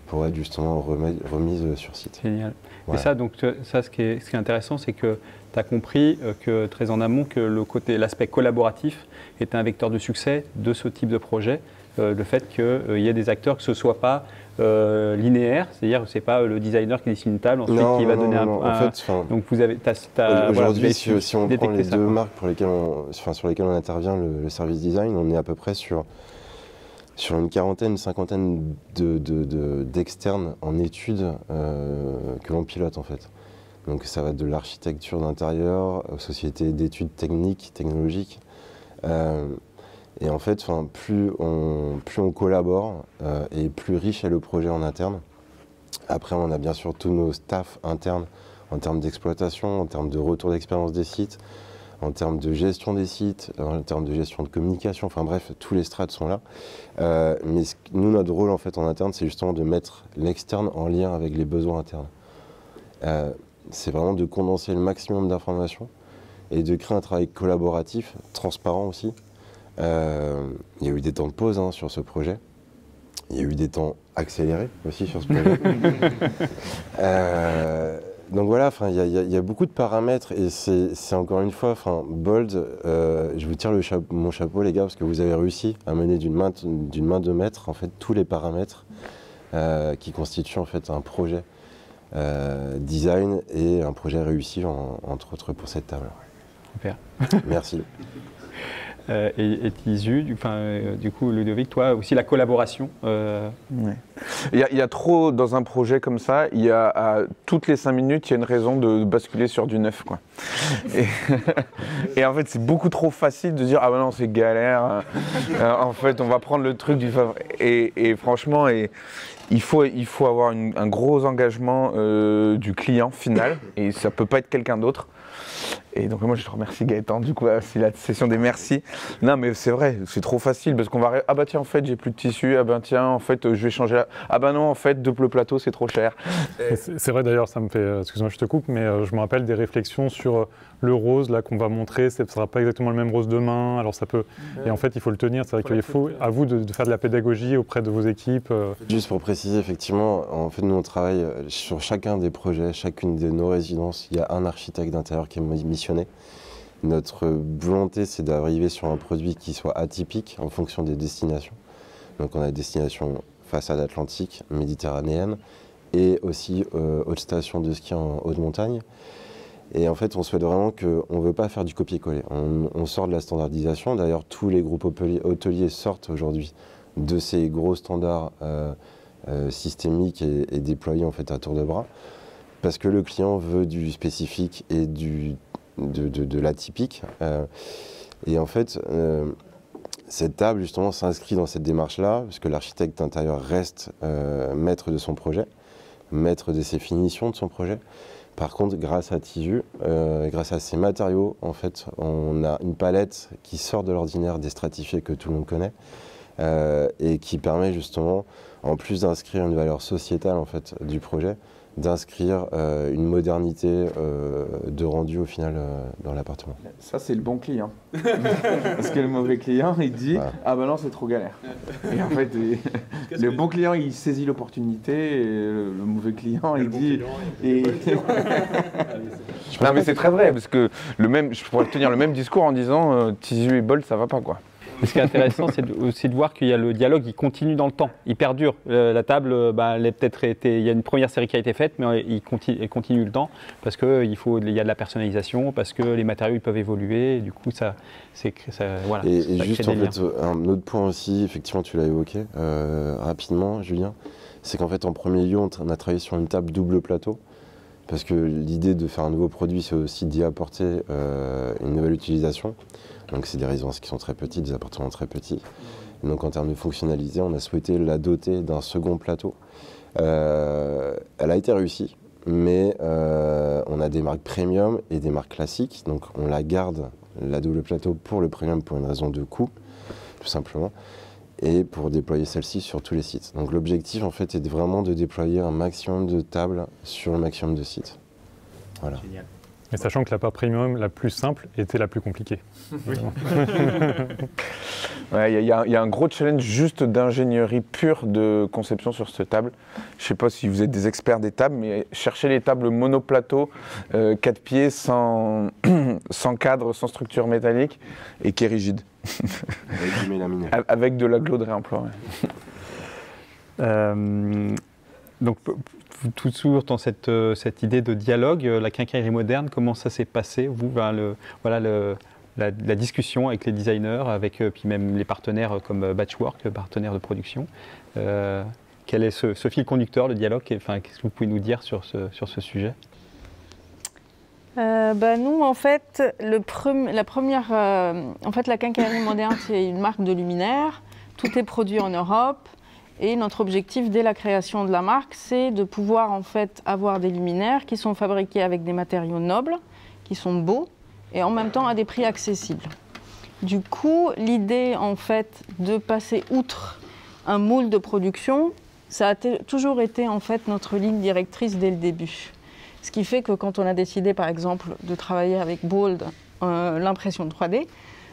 pour être justement remises sur site. Génial. Voilà. Et ça, donc, ce qui est intéressant, c'est que tu as compris que très en amont que l'aspect collaboratif est un vecteur de succès de ce type de projet. Le fait qu'il y ait des acteurs, que ce ne soit pas linéaire, c'est-à-dire que ce n'est pas le designer qui dessine une table, ensuite qui va donner donc vous avez... Aujourd'hui, si on prend les deux marques sur lesquelles on intervient, le service design, on est à peu près sur une quarantaine, une cinquantaine d'externes en études que l'on pilote en fait. Donc ça va de l'architecture d'intérieur aux sociétés d'études techniques, technologiques. Et en fait, plus on collabore et plus riche est le projet en interne. Après, on a bien sûr tous nos staffs internes en termes d'exploitation, en termes de retour d'expérience des sites, en termes de gestion des sites, en termes de gestion de communication, enfin bref, tous les strates sont là. Mais nous, notre rôle en fait en interne, c'est justement de mettre l'externe en lien avec les besoins internes. C'est vraiment de condenser le maximum d'informations et de créer un travail collaboratif, transparent aussi. Il y a eu des temps de pause sur ce projet. Il y a eu des temps accélérés aussi sur ce projet. Donc voilà, il y a beaucoup de paramètres et c'est encore une fois, Bold, je vous tire mon chapeau les gars, parce que vous avez réussi à mener d'une main de maître en fait tous les paramètres qui constituent en fait un projet design et un projet réussi entre autres pour cette table. Super. Merci. Et Tisu, du coup, Ludovic, toi aussi la collaboration. Ouais. Il y a trop dans un projet comme ça. Il y a toutes les 5 minutes, il y a une raison de basculer sur du neuf, quoi. Et en fait, c'est beaucoup trop facile de dire ah ben non c'est galère. En fait, on va prendre le truc du favori. Et franchement, il faut avoir un gros engagement du client final. Et ça peut pas être quelqu'un d'autre. Et donc moi je te remercie Gaëtan, du coup c'est la session des merci. Non, mais c'est vrai, c'est trop facile parce qu'on va. Ah bah tiens, en fait, j'ai plus de tissu. Ah bah tiens, en fait, je vais changer. Ah bah non, en fait, double plateau, c'est trop cher. C'est vrai d'ailleurs, ça me fait. Excuse-moi, je te coupe, mais je me rappelle des réflexions sur le rose là qu'on va montrer. Ce ne sera pas exactement le même rose demain. Alors ça peut. Et en fait, il faut le tenir. C'est vrai qu'il faut à vous de faire de la pédagogie auprès de vos équipes. Juste pour préciser, effectivement, en fait, nous on travaille sur chacun des projets, chacune de nos résidences. Il y a un architecte d'intérieur qui est missionné. Notre volonté, c'est d'arriver sur un produit qui soit atypique en fonction des destinations. Donc on a des destinations façade atlantique, méditerranéenne et aussi haute station de ski en haute montagne. Et en fait, on souhaite vraiment qu'on ne veut pas faire du copier-coller. On sort de la standardisation. D'ailleurs, tous les groupes hôteliers sortent aujourd'hui de ces gros standards systémiques et déployés en fait à tour de bras, parce que le client veut du spécifique et de l'atypique. Et en fait, cette table justement s'inscrit dans cette démarche-là, parce que l'architecte d'intérieur reste maître de son projet, maître de ses finitions de son projet. Par contre, grâce à Tisu, grâce à ces matériaux, en fait, on a une palette qui sort de l'ordinaire des stratifiés que tout le monde connaît et qui permet justement, en plus d'inscrire une valeur sociétale en fait du projet, d'inscrire une modernité de rendu au final dans l'appartement. Ça, c'est le bon client. Parce que le mauvais client, il dit ah ben non, c'est trop galère. Et en fait, le bon client, il saisit l'opportunité, et le mauvais client, il dit. Non, mais c'est très vrai, parce que je pourrais tenir le même discours en disant Tisu et Bolt, ça va pas quoi. Ce qui est intéressant, c'est aussi de voir qu'il y a le dialogue, il continue dans le temps, il perdure. La table, il y a une première série qui a été faite, mais il continue le temps parce qu'il y a de la personnalisation, parce que les matériaux ils peuvent évoluer. Et du coup, voilà. Et juste en fait, un autre point aussi, effectivement, tu l'as évoqué rapidement, Julien, c'est qu'en fait, en premier lieu, on a travaillé sur une table double plateau. Parce que l'idée de faire un nouveau produit, c'est aussi d'y apporter une nouvelle utilisation. Donc c'est des résidences qui sont très petites, des appartements très petits. Et donc en termes de fonctionnalité, on a souhaité la doter d'un second plateau. Elle a été réussie, mais on a des marques premium et des marques classiques. Donc on la garde, la double plateau, pour le premium pour une raison de coût, tout simplement. Et pour déployer celle-ci sur tous les sites. Donc l'objectif en fait est vraiment de déployer un maximum de tables sur le maximum de sites. Voilà. Génial. Et sachant que la part premium la plus simple était la plus compliquée. Oui. Il y a un gros challenge juste d'ingénierie pure de conception sur cette table. Je ne sais pas si vous êtes des experts des tables, mais chercher les tables monoplateau, 4 pieds, sans cadre, sans structure métallique, et qui est rigide. Avec de l'agglo de réemploi. Ouais. Donc, toujours dans cette idée de dialogue, la quincaillerie moderne, comment ça s'est passé, vous, la discussion avec les designers, avec puis même les partenaires comme Batchwork, partenaires de production. Quel est ce fil conducteur, le dialogue? Qu'est-ce que vous pouvez nous dire sur ce sujet? Nous, en fait, la quincaillerie moderne, c'est une marque de luminaires. Tout est produit en Europe. Et notre objectif, dès la création de la marque, c'est de pouvoir en fait avoir des luminaires qui sont fabriqués avec des matériaux nobles, qui sont beaux, et en même temps à des prix accessibles. Du coup, l'idée en fait de passer outre un moule de production, ça a toujours été en fait notre ligne directrice dès le début. Ce qui fait que quand on a décidé par exemple de travailler avec Bold l'impression 3D,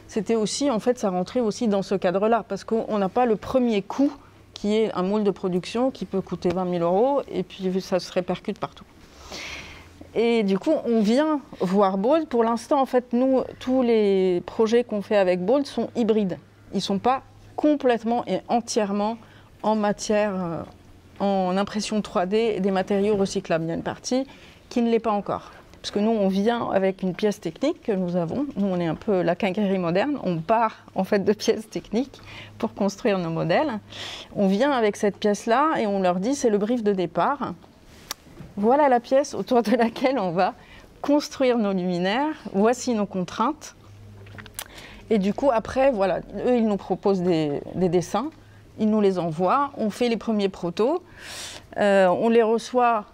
c'était aussi en fait ça rentrait aussi dans ce cadre-là, parce qu'on n'a pas le premier coût qui est un moule de production qui peut coûter 20 000 € et puis ça se répercute partout. Et du coup, on vient voir Bold. Pour l'instant, en fait, nous, tous les projets qu'on fait avec Bold sont hybrides. Ils ne sont pas complètement et entièrement en matière, en impression 3D et des matériaux recyclables. Il y a une partie qui ne l'est pas encore. Parce que nous, on vient avec une pièce technique que nous avons. Nous, on est un peu la quincaillerie moderne. On part en fait de pièces techniques pour construire nos modèles. On vient avec cette pièce-là et on leur dit c'est le brief de départ. Voilà la pièce autour de laquelle on va construire nos luminaires. Voici nos contraintes. Et du coup, après, voilà, eux, ils nous proposent des dessins. Ils nous les envoient. On fait les premiers protos. On les reçoit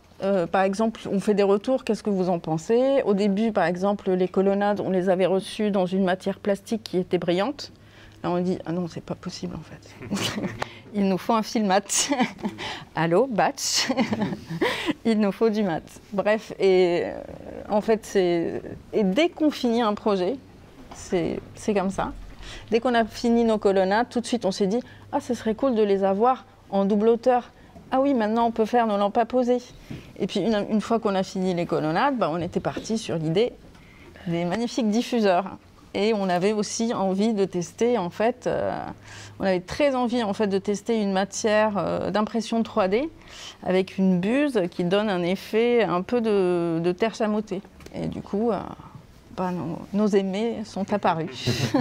par exemple, on fait des retours, qu'est-ce que vous en pensez? Au début, par exemple, les colonnades, on les avait reçues dans une matière plastique qui était brillante. Là, on dit, ah non, c'est pas possible en fait. Il nous faut un fil mat. Allô, batch. Il nous faut du mat. Bref, et en fait, et dès qu'on finit un projet, c'est comme ça. Dès qu'on a fini nos colonnades, tout de suite, on s'est dit, ah, ce serait cool de les avoir en double hauteur. Ah oui, maintenant, on peut faire nos lampes à poser. Et puis, une fois qu'on a fini les colonnades, on était parti sur l'idée des magnifiques diffuseurs. Et on avait aussi envie de tester, en fait, on avait très envie en fait, de tester une matière d'impression 3D avec une buse qui donne un effet un peu de terre chamottée. Et du coup, nos aimés sont apparus.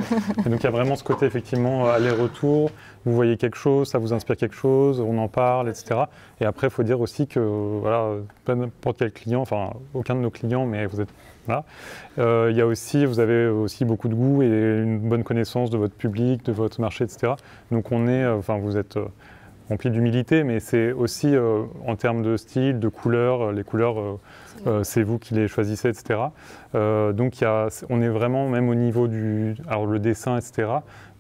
Et donc il y a vraiment ce côté effectivement aller-retour, vous voyez quelque chose, ça vous inspire quelque chose, on en parle, etc. Et après, il faut dire aussi que voilà, pas n'importe quel client, enfin aucun de nos clients, mais vous êtes là. Il y a aussi, vous avez aussi beaucoup de goût et une bonne connaissance de votre public, de votre marché, etc. Donc on est, enfin vous êtes rempli d'humilité, mais c'est aussi en termes de style, de couleurs, les couleurs, c'est vous qui les choisissez, etc. Donc on est vraiment même au niveau alors le dessin, etc.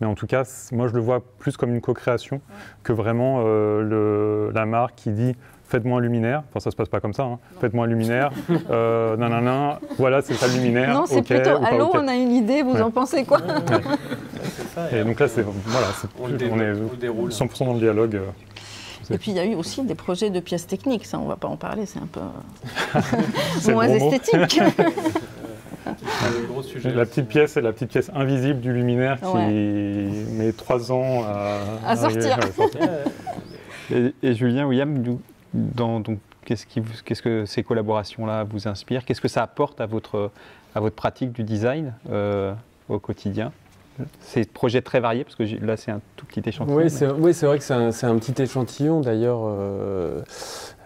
Mais en tout cas, moi je le vois plus comme une co-création que vraiment la marque qui dit faites-moi un luminaire, enfin ça se passe pas comme ça, hein. Faites-moi un luminaire, nanana, voilà c'est ça le luminaire. Non, c'est okay, plutôt allô, on a une idée, vous en pensez quoi? Et donc là, on est 100% dans le dialogue. Et puis il y a eu aussi des projets de pièces techniques, ça on ne va pas en parler, c'est un peu moins esthétique. La petite pièce invisible du luminaire qui met 3 ans à sortir. Et Julien, William, qu'est-ce que ces collaborations-là vous inspirent? Qu'est-ce que ça apporte à votre pratique du design au quotidien? C'est des projets très variés, parce que là c'est un tout petit échantillon. Oui, c'est vrai que c'est un petit échantillon. D'ailleurs,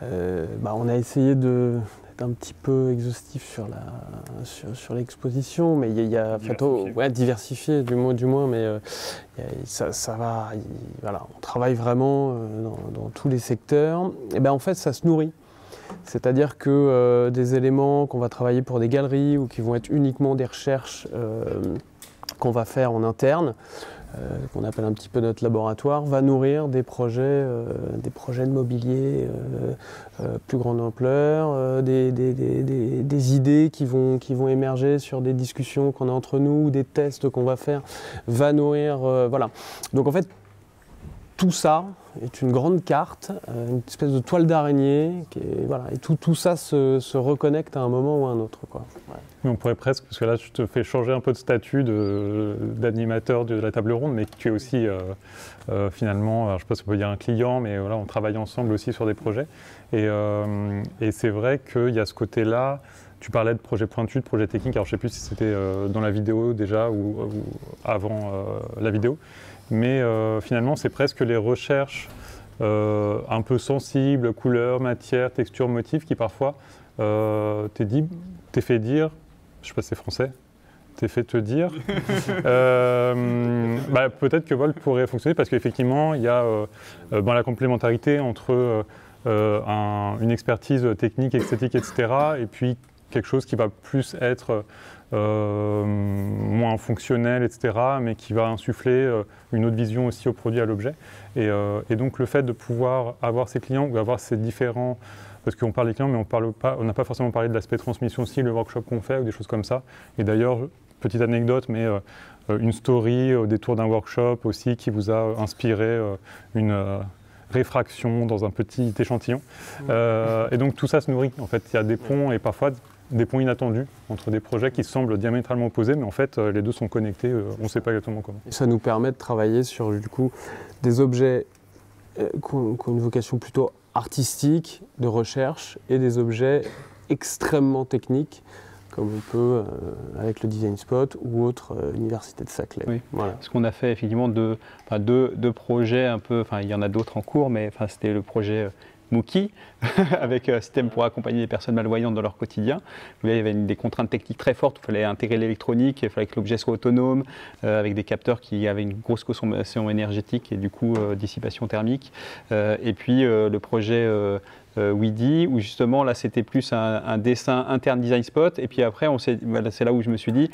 on a essayé d'être un petit peu exhaustif sur l'exposition, mais il y a diversifié du moins, mais ça va. Voilà, on travaille vraiment dans tous les secteurs. Et en fait, ça se nourrit. C'est-à-dire que des éléments qu'on va travailler pour des galeries ou qui vont être uniquement des recherches qu'on va faire en interne, qu'on appelle un petit peu notre laboratoire, va nourrir des projets de mobilier plus grande ampleur, des idées qui vont émerger sur des discussions qu'on a entre nous, des tests qu'on va faire, va nourrir, voilà. Donc en fait, tout ça est une grande carte, une espèce de toile d'araignée, et tout ça se reconnecte à un moment ou à un autre, quoi. Ouais. Mais on pourrait presque, parce que là je te fais changer un peu de statut d'animateur de la table ronde, mais tu es aussi finalement, alors je ne sais pas si on peut dire un client, mais voilà, on travaille ensemble aussi sur des projets. Et c'est vrai qu'il y a ce côté-là. Tu parlais de projets pointus, de projets techniques, alors je ne sais plus si c'était dans la vidéo déjà ou avant la vidéo. Mais finalement, c'est presque les recherches un peu sensibles, couleurs, matières, textures, motifs, qui parfois t'es fait dire, je ne sais pas si c'est français, t'es fait te dire, peut-être que Volt pourrait fonctionner parce qu'effectivement, il y a la complémentarité entre une expertise technique, esthétique, etc. et puis quelque chose qui va plus être moins fonctionnel, etc., mais qui va insuffler une autre vision aussi au produit, à l'objet. Et donc le fait de pouvoir avoir ces clients ou avoir ces différents... Parce qu'on parle des clients, mais on n'a pas forcément parlé de l'aspect transmission aussi, le workshop qu'on fait ou des choses comme ça. Et d'ailleurs, petite anecdote, mais une story au détour d'un workshop aussi qui vous a inspiré une... réfraction dans un petit échantillon. Et donc tout ça se nourrit. En fait, il y a des ponts et parfois des ponts inattendus entre des projets qui semblent diamétralement opposés, mais en fait, les deux sont connectés, on ne sait pas exactement comment. Et ça nous permet de travailler sur du coup, des objets qui ont une vocation plutôt artistique, de recherche, et des objets extrêmement techniques, comme on peut avec le Design Spot ou autre université de Saclay. Oui. Voilà. Parce qu'on a fait effectivement deux projets un peu, il y en a d'autres en cours, mais c'était le projet Mookie, avec un système pour accompagner les personnes malvoyantes dans leur quotidien. Là, il y avait des contraintes techniques très fortes, il fallait intégrer l'électronique, il fallait que l'objet soit autonome, avec des capteurs qui avaient une grosse consommation énergétique et du coup dissipation thermique. Et puis le projet Weedy, où justement là c'était plus un dessin interne design spot, et puis après c'est là où je me suis dit,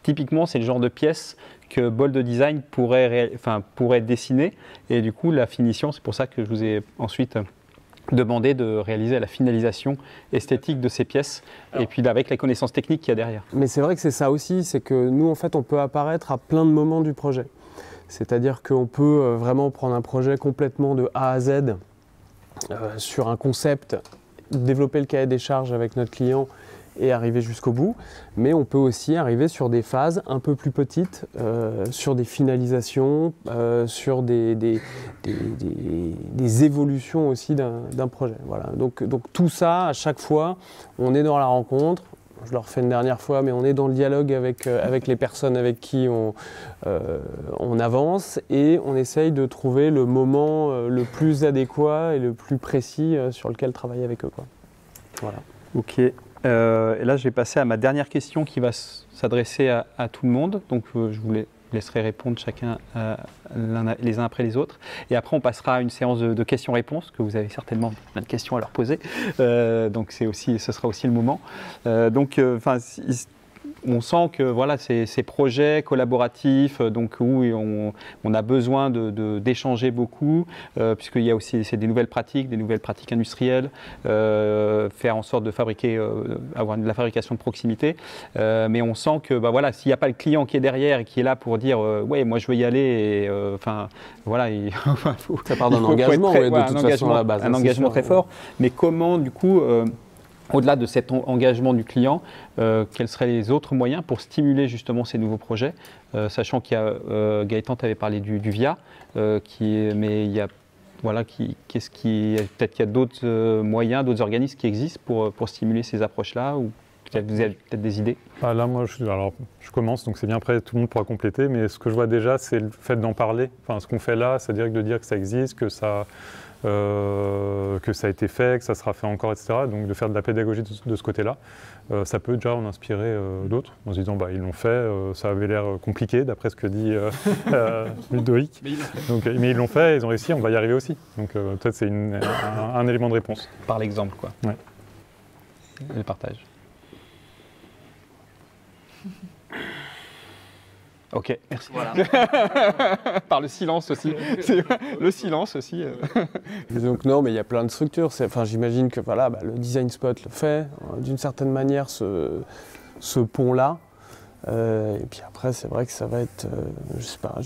typiquement c'est le genre de pièce que Bold Design pourrait dessiner, et du coup la finition, c'est pour ça que je vous ai ensuite demandé de réaliser la finalisation esthétique de ces pièces, et puis avec les connaissances techniques qu'il y a derrière. Mais c'est vrai que c'est ça aussi, c'est que nous en fait on peut apparaître à plein de moments du projet. C'est-à-dire qu'on peut vraiment prendre un projet complètement de A à Z sur un concept, développer le cahier des charges avec notre client et arriver jusqu'au bout, mais on peut aussi arriver sur des phases un peu plus petites, sur des finalisations, sur des évolutions aussi d'un projet. Voilà. Donc tout ça, à chaque fois, on est dans la rencontre. Je le refais une dernière fois, mais on est dans le dialogue avec les personnes avec qui on avance, et on essaye de trouver le moment le plus adéquat et le plus précis sur lequel travailler avec eux, quoi. Voilà. Ok. Et là, je vais passer à ma dernière question qui va s'adresser à tout le monde. Donc, je vous laisserai répondre chacun les uns après les autres. Et après, on passera à une séance de questions-réponses, que vous avez certainement plein de questions à leur poser. Donc, ce sera aussi le moment. On sent que voilà, ces projets collaboratifs, donc où on a besoin d'échanger beaucoup, puisqu'il y a aussi des nouvelles pratiques industrielles, faire en sorte de fabriquer, avoir de la fabrication de proximité. Mais on sent que voilà, s'il n'y a pas le client qui est derrière et qui est là pour dire ouais, moi je veux y aller, voilà, ça part d'un engagement, de toute façon à la base. Un engagement très fort. Mais comment du coup au-delà de cet engagement du client, quels seraient les autres moyens pour stimuler justement ces nouveaux projets, sachant qu'il y a, Gaëtan t'avait parlé du VIA, mais il y a, voilà, peut-être qu'il y a d'autres moyens, d'autres organismes qui existent pour stimuler ces approches-là, ou peut-être vous avez peut-être des idées? Là, moi, je commence, donc c'est bien, après tout le monde pourra compléter, mais ce que je vois déjà, c'est le fait d'en parler. Enfin, ce qu'on fait là, c'est-à-dire de dire que ça existe, que ça a été fait, que ça sera fait encore, etc. Donc de faire de la pédagogie de ce côté-là, ça peut déjà en inspirer d'autres, en se disant ils l'ont fait, ça avait l'air compliqué d'après ce que dit Ludovic. Mais ils l'ont fait, ils ont réussi, on va y arriver aussi. Donc peut-être c'est un élément de réponse. Par l'exemple, quoi. Ouais. Et le partage. Ok, merci. Voilà. Par le silence aussi. Le silence aussi. Donc non, mais il y a plein de structures. J'imagine que voilà, le Design Spot le fait, d'une certaine manière, ce pont-là. Et puis après, c'est vrai que ça va être, je sais pas,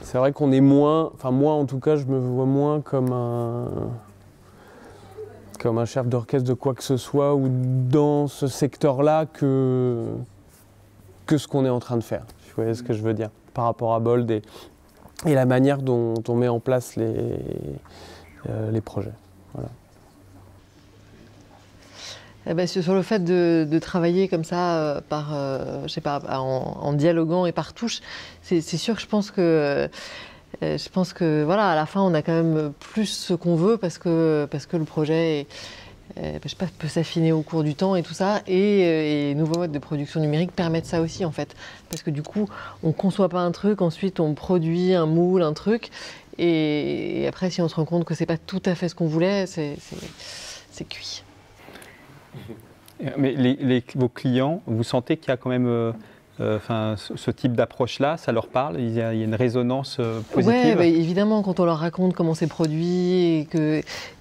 c'est vrai qu'on est moins, enfin moi en tout cas, je me vois moins comme un chef d'orchestre de quoi que ce soit, ou dans ce secteur-là que ce qu'on est en train de faire. Vous voyez ce que je veux dire par rapport à Bold et la manière dont on met en place les projets. Voilà. Sur le fait de travailler comme ça, je sais pas, en dialoguant et par touche, c'est sûr que je pense que voilà, à la fin, on a quand même plus ce qu'on veut parce que le projet peut s'affiner au cours du temps et tout ça. Et les nouveaux modes de production numérique permettent ça aussi, en fait. Parce que du coup, on ne conçoit pas un truc, ensuite on produit un moule, un truc. Et après, si on se rend compte que ce n'est pas tout à fait ce qu'on voulait, c'est cuit. Mais vos clients, vous sentez qu'il y a quand même ce type d'approche-là, ça leur parle? Il y a une résonance positive? Oui, évidemment, quand on leur raconte comment c'est produit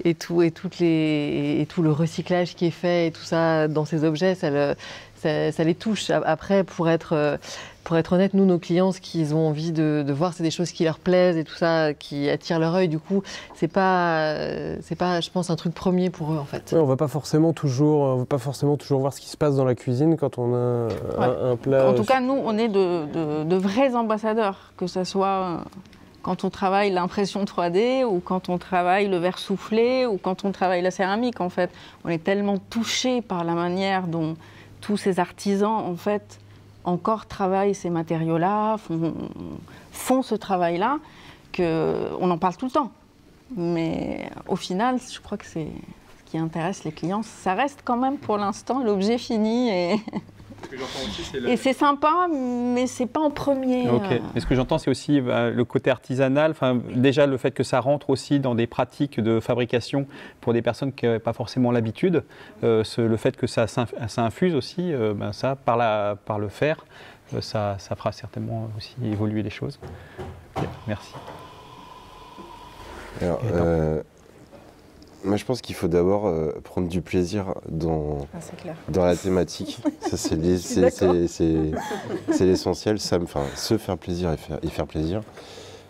et tout le recyclage qui est fait et tout ça dans ces objets, ça les touche. Après, pour être honnête, nous, nos clients, ce qu'ils ont envie de voir, c'est des choses qui leur plaisent et tout ça, qui attirent leur œil. Du coup, c'est pas, je pense, un truc premier pour eux, en fait. Oui, on va pas forcément toujours voir ce qui se passe dans la cuisine quand on a un plat. En tout cas, nous, on est de vrais ambassadeurs, que ce soit quand on travaille l'impression 3D ou quand on travaille le verre soufflé ou quand on travaille la céramique, en fait. On est tellement touchés par la manière dont tous ces artisans, en fait, encore travaillent ces matériaux-là, font ce travail-là, qu'on en parle tout le temps. Mais au final, je crois que c'est ce qui intéresse les clients. Ça reste quand même pour l'instant l'objet fini et Ce que j'entends aussi, c'est Et c'est sympa, mais c'est pas en premier. Ok. Et ce que j'entends, c'est aussi le côté artisanal. Enfin, déjà, le fait que ça rentre aussi dans des pratiques de fabrication pour des personnes qui n'avaient pas forcément l'habitude. Le fait que ça infuse aussi, ça, par le faire, ça fera certainement aussi évoluer les choses. Ok, merci. Alors, moi, je pense qu'il faut d'abord prendre du plaisir dans la thématique. Ça, c'est l'essentiel. Se faire plaisir et faire plaisir.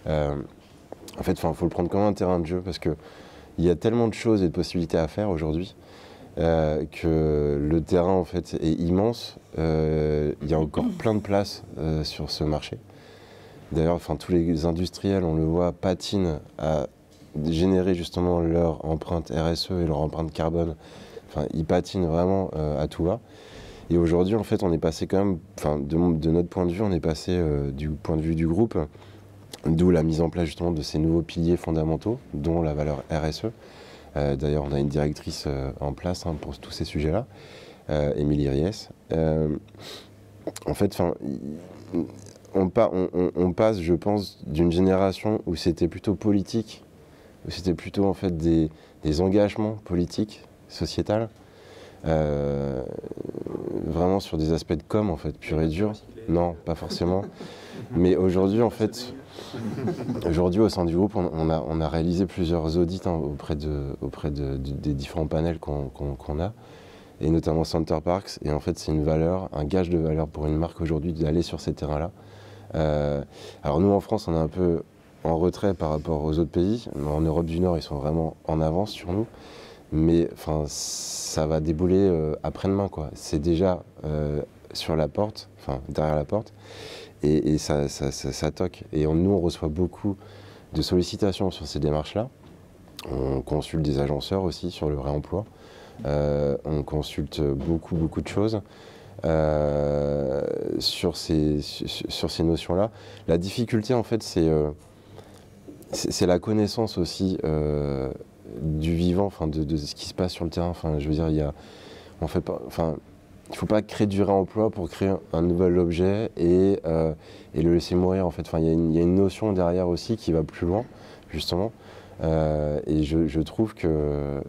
En fait, il faut le prendre comme un terrain de jeu parce qu'il y a tellement de choses et de possibilités à faire aujourd'hui que le terrain, en fait, est immense. Il y a encore plein de places sur ce marché. D'ailleurs, tous les industriels, on le voit, patinent à générer justement leur empreinte RSE et leur empreinte carbone. Ils patinent vraiment à tout va. Et aujourd'hui, en fait, on est passé quand même, de notre point de vue, on est passé du point de vue du groupe, d'où la mise en place justement de ces nouveaux piliers fondamentaux, dont la valeur RSE. D'ailleurs, on a une directrice en place pour tous ces sujets-là, Émilie Ries. En fait, on passe, je pense, d'une génération où c'était plutôt politique, où c'était plutôt en fait des engagements politiques, sociétals, vraiment sur des aspects de com en fait, pur et dur. Non, pas forcément. Mais aujourd'hui, en fait, au sein du groupe, on a réalisé plusieurs audits auprès des différents panels qu'on a, et notamment Center Parcs. Et en fait, c'est une valeur, un gage de valeur pour une marque aujourd'hui d'aller sur ces terrains-là. Alors nous, en France, on est un peu en retrait par rapport aux autres pays. En Europe du Nord, ils sont vraiment en avance sur nous. Mais ça va débouler après-demain, quoi. C'est déjà sur la porte, derrière la porte, et ça toque. Et nous, on reçoit beaucoup de sollicitations sur ces démarches-là. On consulte des agenceurs aussi sur le réemploi. On consulte beaucoup de choses sur ces notions-là. La difficulté, en fait, c'est la connaissance aussi du vivant, de ce qui se passe sur le terrain. Je veux dire, il ne faut pas créer du réemploi pour créer un nouvel objet et le laisser mourir. En fait, il y a une notion derrière aussi qui va plus loin, justement. Et je trouve que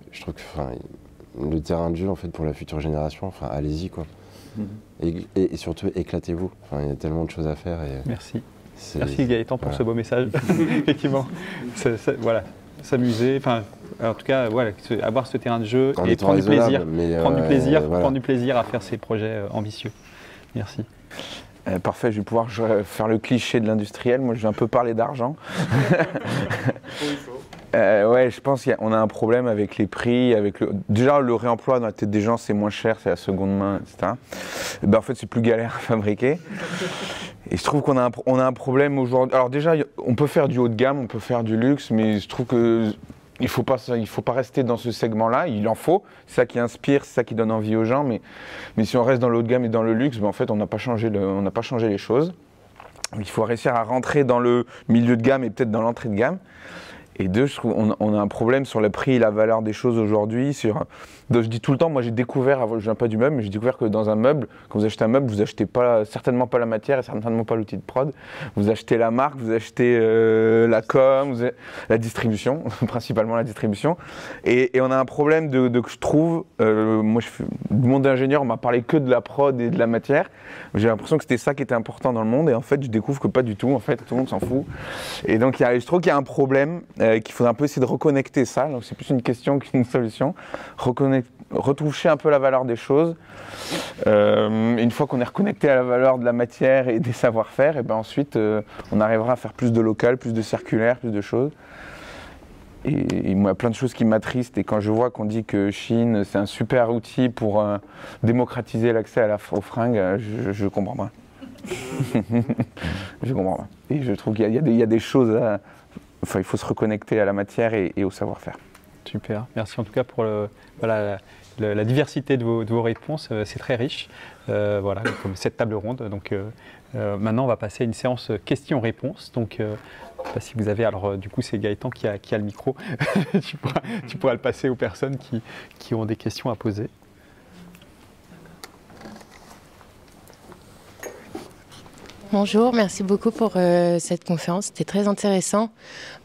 le terrain de jeu, en fait, pour la future génération, allez-y, quoi. Et surtout, éclatez-vous. Il y a tellement de choses à faire. Merci. Merci Gaëtan pour ce beau message. Effectivement, voilà, s'amuser, en tout cas, voilà, avoir ce terrain de jeu et prendre du plaisir, prendre du plaisir à faire ces projets ambitieux. Merci. Parfait, je vais pouvoir faire le cliché de l'industriel. Moi, je vais un peu parler d'argent. Ouais, je pense qu'on a un problème avec les prix, déjà le réemploi dans la tête des gens, c'est moins cher, c'est la seconde main, etc. En fait, c'est plus galère à fabriquer. Et je trouve qu'on a un problème aujourd'hui. Alors déjà, on peut faire du haut de gamme, on peut faire du luxe, mais je trouve que il faut pas rester dans ce segment-là. Il en faut, c'est ça qui inspire, c'est ça qui donne envie aux gens. Mais si on reste dans le haut de gamme et dans le luxe, en fait, on n'a pas changé les choses. Il faut réussir à rentrer dans le milieu de gamme et peut-être dans l'entrée de gamme. Et deux, je trouve on a un problème sur le prix et la valeur des choses aujourd'hui. Je dis tout le temps, moi j'ai découvert, je viens pas du meuble, mais j'ai découvert que dans un meuble, quand vous achetez un meuble, vous achetez certainement pas la matière et certainement pas l'outil de prod. Vous achetez la marque, vous achetez la com, la distribution, principalement la distribution. Et on a un problème que je trouve, moi le monde d'ingénieur, on m'a parlé que de la prod et de la matière. J'ai l'impression que c'était ça qui était important dans le monde et en fait je découvre que pas du tout, en fait tout le monde s'en fout. Et donc je trouve qu'il y a un problème qu'il faudrait un peu essayer de reconnecter ça, donc c'est plus une question qu'une solution, retoucher un peu la valeur des choses. Une fois qu'on est reconnecté à la valeur de la matière et des savoir-faire, et ensuite on arrivera à faire plus de local, plus de circulaire, plus de choses. Et moi, il y a plein de choses qui m'attristent, et quand je vois qu'on dit que Chine, c'est un super outil pour démocratiser l'accès aux fringues, je comprends pas. Je comprends pas. Et je trouve qu'il y a des choses à... il faut se reconnecter à la matière et au savoir-faire. Super, merci en tout cas pour la diversité de vos réponses, c'est très riche. Voilà, comme cette table ronde. Donc maintenant, on va passer à une séance questions-réponses. Donc, je ne sais pas si vous avez, alors du coup, c'est Gaëtan qui a le micro. tu pourras le passer aux personnes qui ont des questions à poser. Bonjour, merci beaucoup pour cette conférence, c'était très intéressant.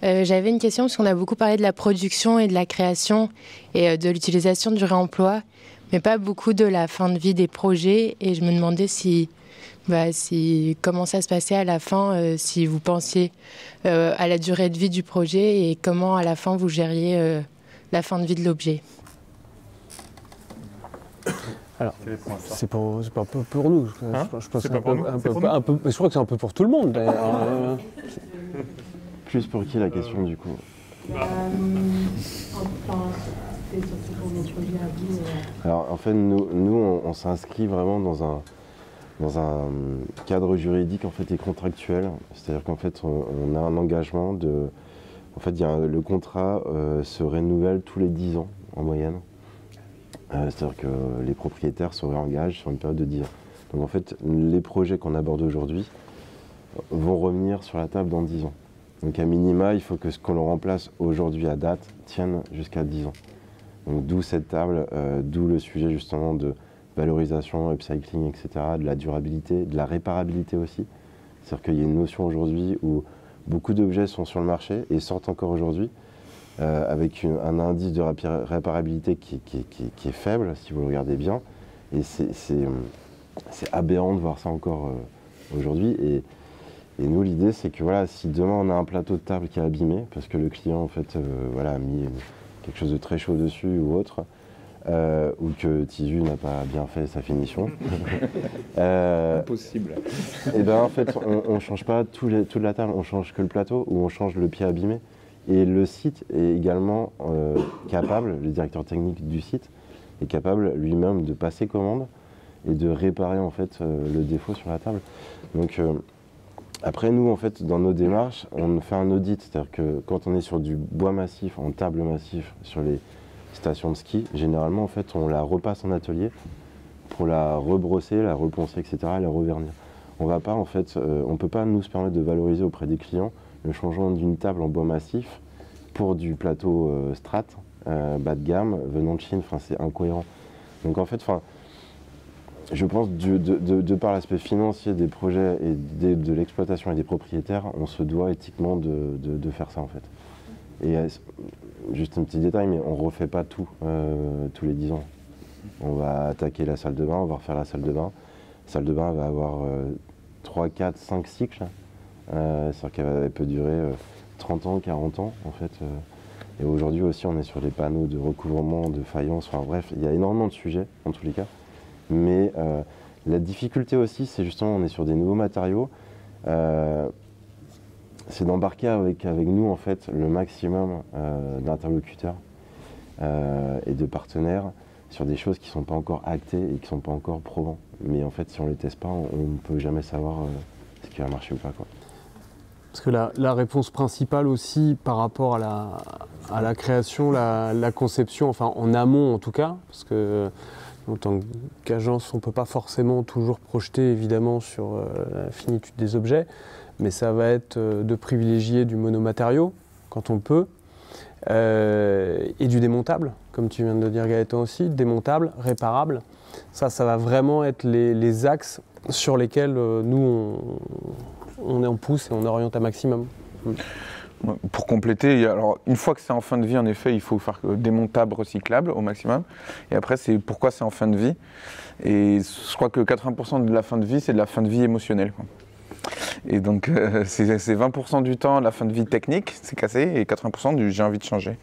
J'avais une question parce qu'on a beaucoup parlé de la production et de la création et de l'utilisation du réemploi, mais pas beaucoup de la fin de vie des projets, et je me demandais comment ça se passait à la fin, si vous pensiez à la durée de vie du projet et comment à la fin vous gériez la fin de vie de l'objet. Alors, c'est pas un peu pour nous. Hein, je pense c'est pas pour nous, c'est pour nous. je crois que c'est un peu pour tout le monde d'ailleurs. Plus pour qui la question du coup? Alors en fait, nous on s'inscrit vraiment dans un cadre juridique en fait et contractuel. C'est-à-dire qu'en fait on a un engagement de... En fait, le contrat se renouvelle tous les 10 ans en moyenne. C'est-à-dire que les propriétaires se réengagent sur une période de 10 ans. Donc en fait, les projets qu'on aborde aujourd'hui vont revenir sur la table dans 10 ans. Donc à minima, il faut que ce qu'on leur remplace aujourd'hui à date tienne jusqu'à 10 ans. Donc d'où cette table, d'où le sujet justement de valorisation, upcycling, etc., de la durabilité, de la réparabilité aussi. C'est-à-dire qu'il y a une notion aujourd'hui où beaucoup d'objets sont sur le marché et sortent encore aujourd'hui, avec un indice de réparabilité qui est faible, si vous le regardez bien. Et c'est aberrant de voir ça encore aujourd'hui. Et nous, l'idée, c'est que voilà, si demain on a un plateau de table qui est abîmé, parce que le client en fait, voilà, a mis quelque chose de très chaud dessus ou autre, ou que Tisu n'a pas bien fait sa finition. Impossible. Et ben en fait, on ne change pas toute la table, on change que le plateau ou on change le pied abîmé. Et le site est également capable, le directeur technique du site est capable lui-même de passer commande et de réparer en fait le défaut sur la table. Donc après nous en fait dans nos démarches on fait un audit, c'est-à-dire que quand on est sur du bois massif, en table massif sur les stations de ski, généralement en fait on la repasse en atelier pour la rebrosser, la reponcer, etc. et la revernir. On va pas en fait, on peut pas nous se permettre de valoriser auprès des clients le changement d'une table en bois massif pour du plateau strat, bas de gamme, venant de Chine, c'est incohérent. Donc en fait, je pense de par l'aspect financier des projets et de l'exploitation et des propriétaires, on se doit éthiquement de faire ça en fait. Et juste un petit détail, mais on ne refait pas tout tous les 10 ans. On va attaquer la salle de bain, on va refaire la salle de bain. La salle de bain va avoir 3, 4, 5 cycles. C'est-à-dire qu'elle peut durer 30 ans, 40 ans en fait. Et aujourd'hui aussi on est sur des panneaux de recouvrement, de faïence, enfin bref, il y a énormément de sujets en tous les cas. Mais la difficulté aussi, c'est justement on est sur des nouveaux matériaux. C'est d'embarquer avec nous en fait le maximum d'interlocuteurs et de partenaires sur des choses qui ne sont pas encore actées et qui ne sont pas encore probants. Mais en fait si on ne les teste pas, on ne peut jamais savoir ce qui va marcher ou pas, quoi. Parce que la réponse principale aussi par rapport à la création, la conception, enfin en amont en tout cas, parce que en tant qu'agence on ne peut pas forcément toujours projeter évidemment sur la finitude des objets, mais ça va être de privilégier du monomatériau quand on peut, et du démontable, comme tu viens de le dire Gaëtan aussi, démontable, réparable. Ça va vraiment être les axes sur lesquels nous on est en pousse et on oriente un maximum. Pour compléter, alors une fois que c'est en fin de vie, en effet, il faut faire démontable, recyclable au maximum. Et après, c'est pourquoi c'est en fin de vie. Et je crois que 80% de la fin de vie, c'est de la fin de vie émotionnelle, quoi. Et donc, c'est 20% du temps la fin de vie technique, c'est cassé, et 80% du j'ai envie de changer.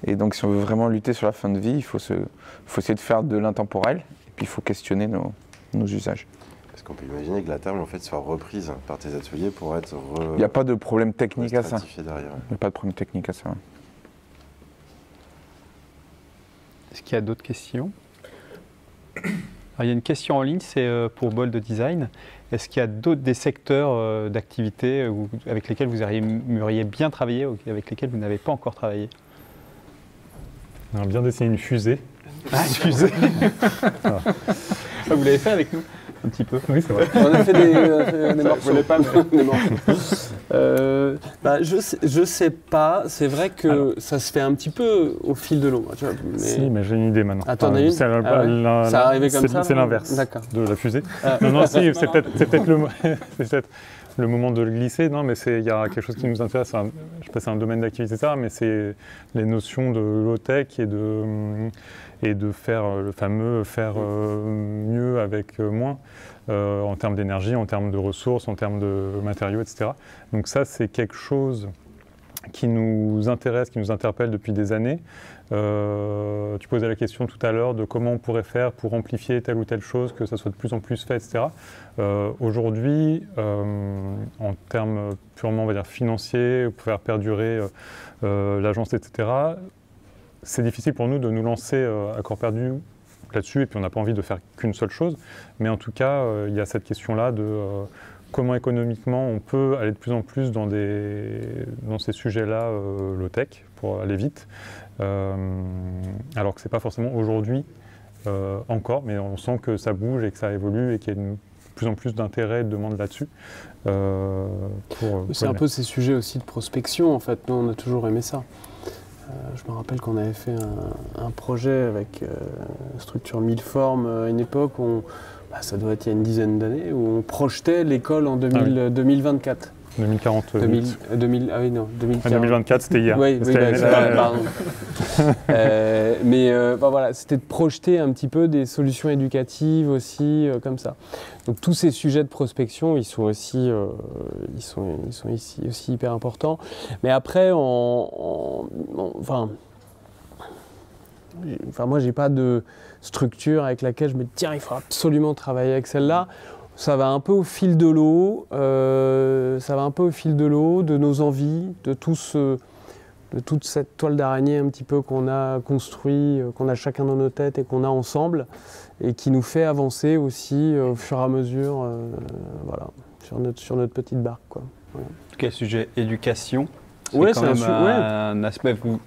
Et donc, si on veut vraiment lutter sur la fin de vie, il faut essayer de faire de l'intemporel, et puis il faut questionner nos usages. Parce qu'on peut imaginer que la table en fait soit reprise par tes ateliers pour être Il n'y a pas de problème technique à ça. Derrière. Il n'y a pas de problème technique à ça. Est-ce qu'il y a d'autres questions? Alors, il y a une question en ligne, c'est pour Bold Design. Est-ce qu'il y a d'autres des secteurs d'activité avec lesquels vous aimeriez bien travailler ou avec lesquels vous n'avez pas encore travaillé? On a bien dessiné une fusée. Ah, une fusée. Ah. Ça, vous l'avez fait avec nous un petit peu. Oui, c'est vrai. On a fait des morceaux. Pas, mais... des morceaux. Je sais pas. C'est vrai que ça se fait un petit peu au fil de l'eau. Si, mais j'ai une idée maintenant. Attends, ça arrivait comme ça. C'est l'inverse de la fusée. Non, si, c'est peut-être le moment de le glisser. Non, mais il y a quelque chose qui nous intéresse. Je ne sais pas si c'est un domaine d'activité, ça, mais c'est les notions de low-tech et de faire le fameux faire mieux avec moins. En termes d'énergie, en termes de ressources, en termes de matériaux, etc. Donc ça, c'est quelque chose qui nous intéresse, qui nous interpelle depuis des années. Tu posais la question tout à l'heure de comment on pourrait faire pour amplifier telle ou telle chose, que ça soit de plus en plus fait, etc. Aujourd'hui, en termes purement, on va dire, financiers, pour faire perdurer l'agence, etc., c'est difficile pour nous de nous lancer à corps perdu là-dessus, et puis on n'a pas envie de faire qu'une seule chose, mais en tout cas, il y a cette question-là de comment économiquement on peut aller de plus en plus dans ces sujets-là low-tech, pour aller vite, alors que ce n'est pas forcément aujourd'hui encore, mais on sent que ça bouge et que ça évolue et qu'il y a de plus en plus d'intérêt et de demande là-dessus. C'est un peu ces sujets aussi de prospection, en fait. Nous, on a toujours aimé ça. Je me rappelle qu'on avait fait un projet avec structure Milleforme à une époque où ça doit être il y a une dizaine d'années, où on projetait l'école en 2024. 2048. 2024, c'était hier. Oui, pardon. Voilà, c'était de projeter un petit peu des solutions éducatives aussi, comme ça. Donc tous ces sujets de prospection, ils sont aussi hyper importants. Mais après, moi, j'ai pas de structure avec laquelle je me dis tiens, il faut absolument travailler avec celle-là. Ça va un peu au fil de l'eau, de nos envies, de toute cette toile d'araignée un petit peu qu'on a construit, qu'on a chacun dans nos têtes et qu'on a ensemble, et qui nous fait avancer aussi au fur et à mesure, sur notre petite barque, quoi. Voilà. En tout cas, le sujet éducation. Ouais, c'est quand même un aspect. Vous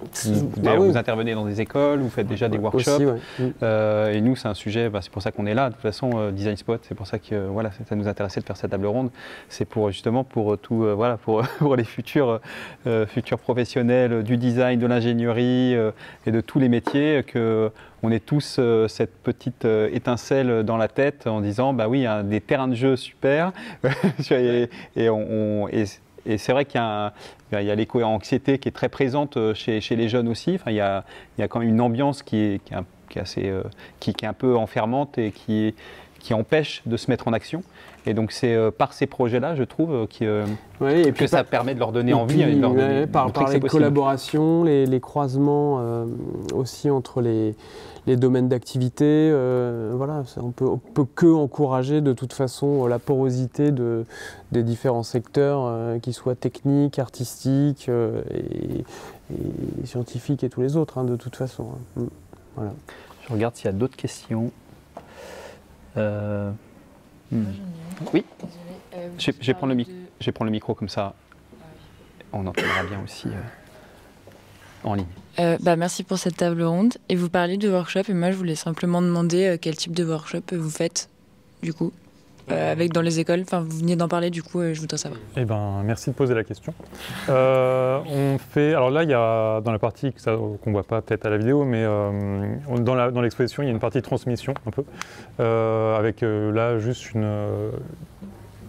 intervenez dans des écoles, vous faites déjà des workshops. Aussi, et nous, c'est un sujet, c'est pour ça qu'on est là. De toute façon, Design Spot, c'est pour ça que ça nous intéressait de faire cette table ronde. C'est pour justement pour les futurs professionnels du design, de l'ingénierie et de tous les métiers, qu'on ait tous cette petite étincelle dans la tête en disant il y a des terrains de jeu super. Et c'est vrai qu'il y a l'éco-anxiété qui est très présente chez les jeunes aussi. Enfin, il y a quand même une ambiance qui est un peu enfermante et qui empêche de se mettre en action. Et donc c'est par ces projets-là, je trouve, que ça permet de leur donner envie. Par les collaborations, les croisements aussi entre les domaines d'activité. On peut que encourager de toute façon la porosité des différents secteurs, qu'ils soient techniques, artistiques et scientifiques et tous les autres, de toute façon. Voilà. Je regarde s'il y a d'autres questions. Oui, je vais prendre le micro comme ça, on entendra bien aussi en ligne. Merci pour cette table ronde. Et vous parlez de workshop, et moi je voulais simplement demander quel type de workshop vous faites, du coup, dans les écoles. Enfin, vous venez d'en parler, du coup, je voudrais savoir. Merci de poser la question. On fait, alors là, il y a dans la partie qu'on ne voit pas peut-être à la vidéo, mais dans l'exposition, il y a une partie transmission un peu, avec là juste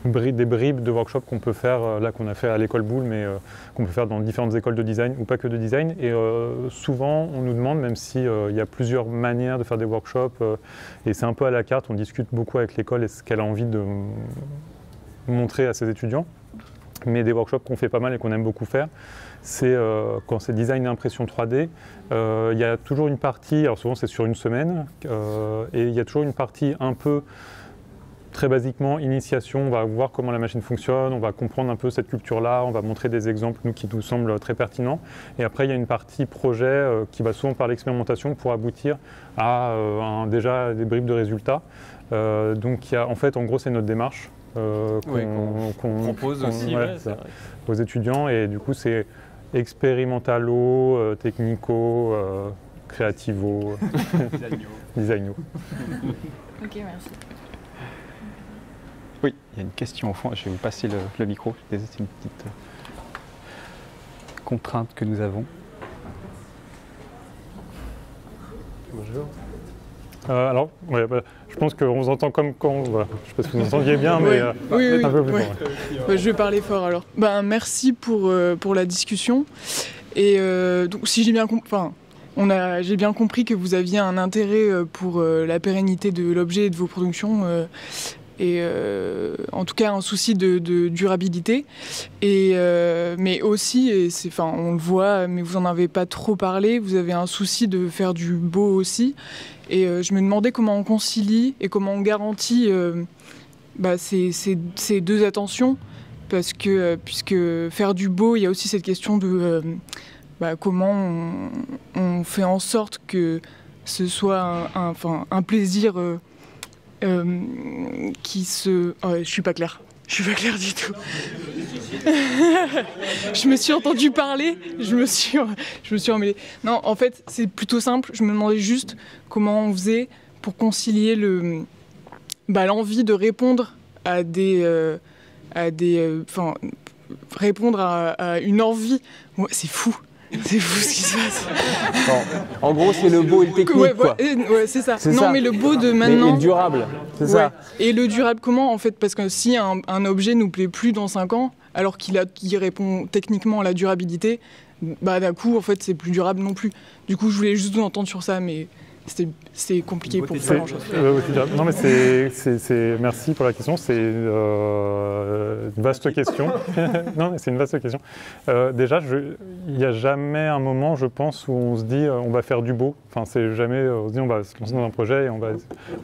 des bribes de workshops qu'on peut faire, là qu'on a fait à l'école Boulle, mais qu'on peut faire dans différentes écoles de design ou pas que de design. Et souvent, on nous demande, même s'il y a plusieurs manières de faire des workshops, et c'est un peu à la carte, on discute beaucoup avec l'école et ce qu'elle a envie de montrer à ses étudiants. Mais des workshops qu'on fait pas mal et qu'on aime beaucoup faire, c'est quand c'est design et impression 3D, il y a toujours une partie, alors souvent c'est sur une semaine, et il y a toujours une partie un peu très basiquement, initiation, on va voir comment la machine fonctionne, on va comprendre un peu cette culture-là, on va montrer des exemples qui nous semblent très pertinents. Et après, il y a une partie projet qui va souvent par l'expérimentation pour aboutir à déjà des bribes de résultats. Donc, en fait, en gros, c'est notre démarche qu'on propose aussi aux étudiants. Et du coup, c'est expérimentalo, technico, créativo, designo. Ok, merci. Oui. Il y a une question au fond, je vais vous passer le micro. C'est une petite contrainte que nous avons. Bonjour. Alors, ouais, je pense qu'on vous entend comme quand. Voilà. Je ne sais pas si vous entendiez bien, mais oui, un peu plus oui. fort. Ouais. Je vais parler fort alors. Merci pour la discussion. Et donc, si j'ai bien j'ai bien compris que vous aviez un intérêt pour la pérennité de l'objet et de vos productions. Et en tout cas un souci de durabilité mais aussi on le voit mais vous en avez pas trop parlé, vous avez un souci de faire du beau aussi et je me demandais comment on concilie et comment on garantit ces deux attentions parce que puisque faire du beau il y a aussi cette question de comment on fait en sorte que ce soit un plaisir qui se... Oh, je suis pas claire du tout. Je me suis entendue parler, je me suis emmêlée. Non, en fait, c'est plutôt simple. Je me demandais juste comment on faisait pour concilier l'envie de répondre répondre à une envie. Ouais, c'est fou. C'est fou ce qui se passe. En gros, c'est le beau et le technique, quoi. Ouais, c'est ça. Non, mais le beau de maintenant... Et le durable, c'est ça. Et le durable, comment, en fait? Parce que si un objet nous plaît plus dans 5 ans, alors qu'il répond techniquement à la durabilité, d'un coup, en fait, c'est plus durable non plus. Du coup, je voulais juste vous entendre sur ça, mais... C'est compliqué pour faire grand chose. Non mais merci pour la question, c'est une vaste question. Non, c'est une vaste question. Déjà, il n'y a jamais un moment, je pense, où on se dit on va faire du beau. Enfin, c'est jamais, on se dit on va se lancer dans un projet,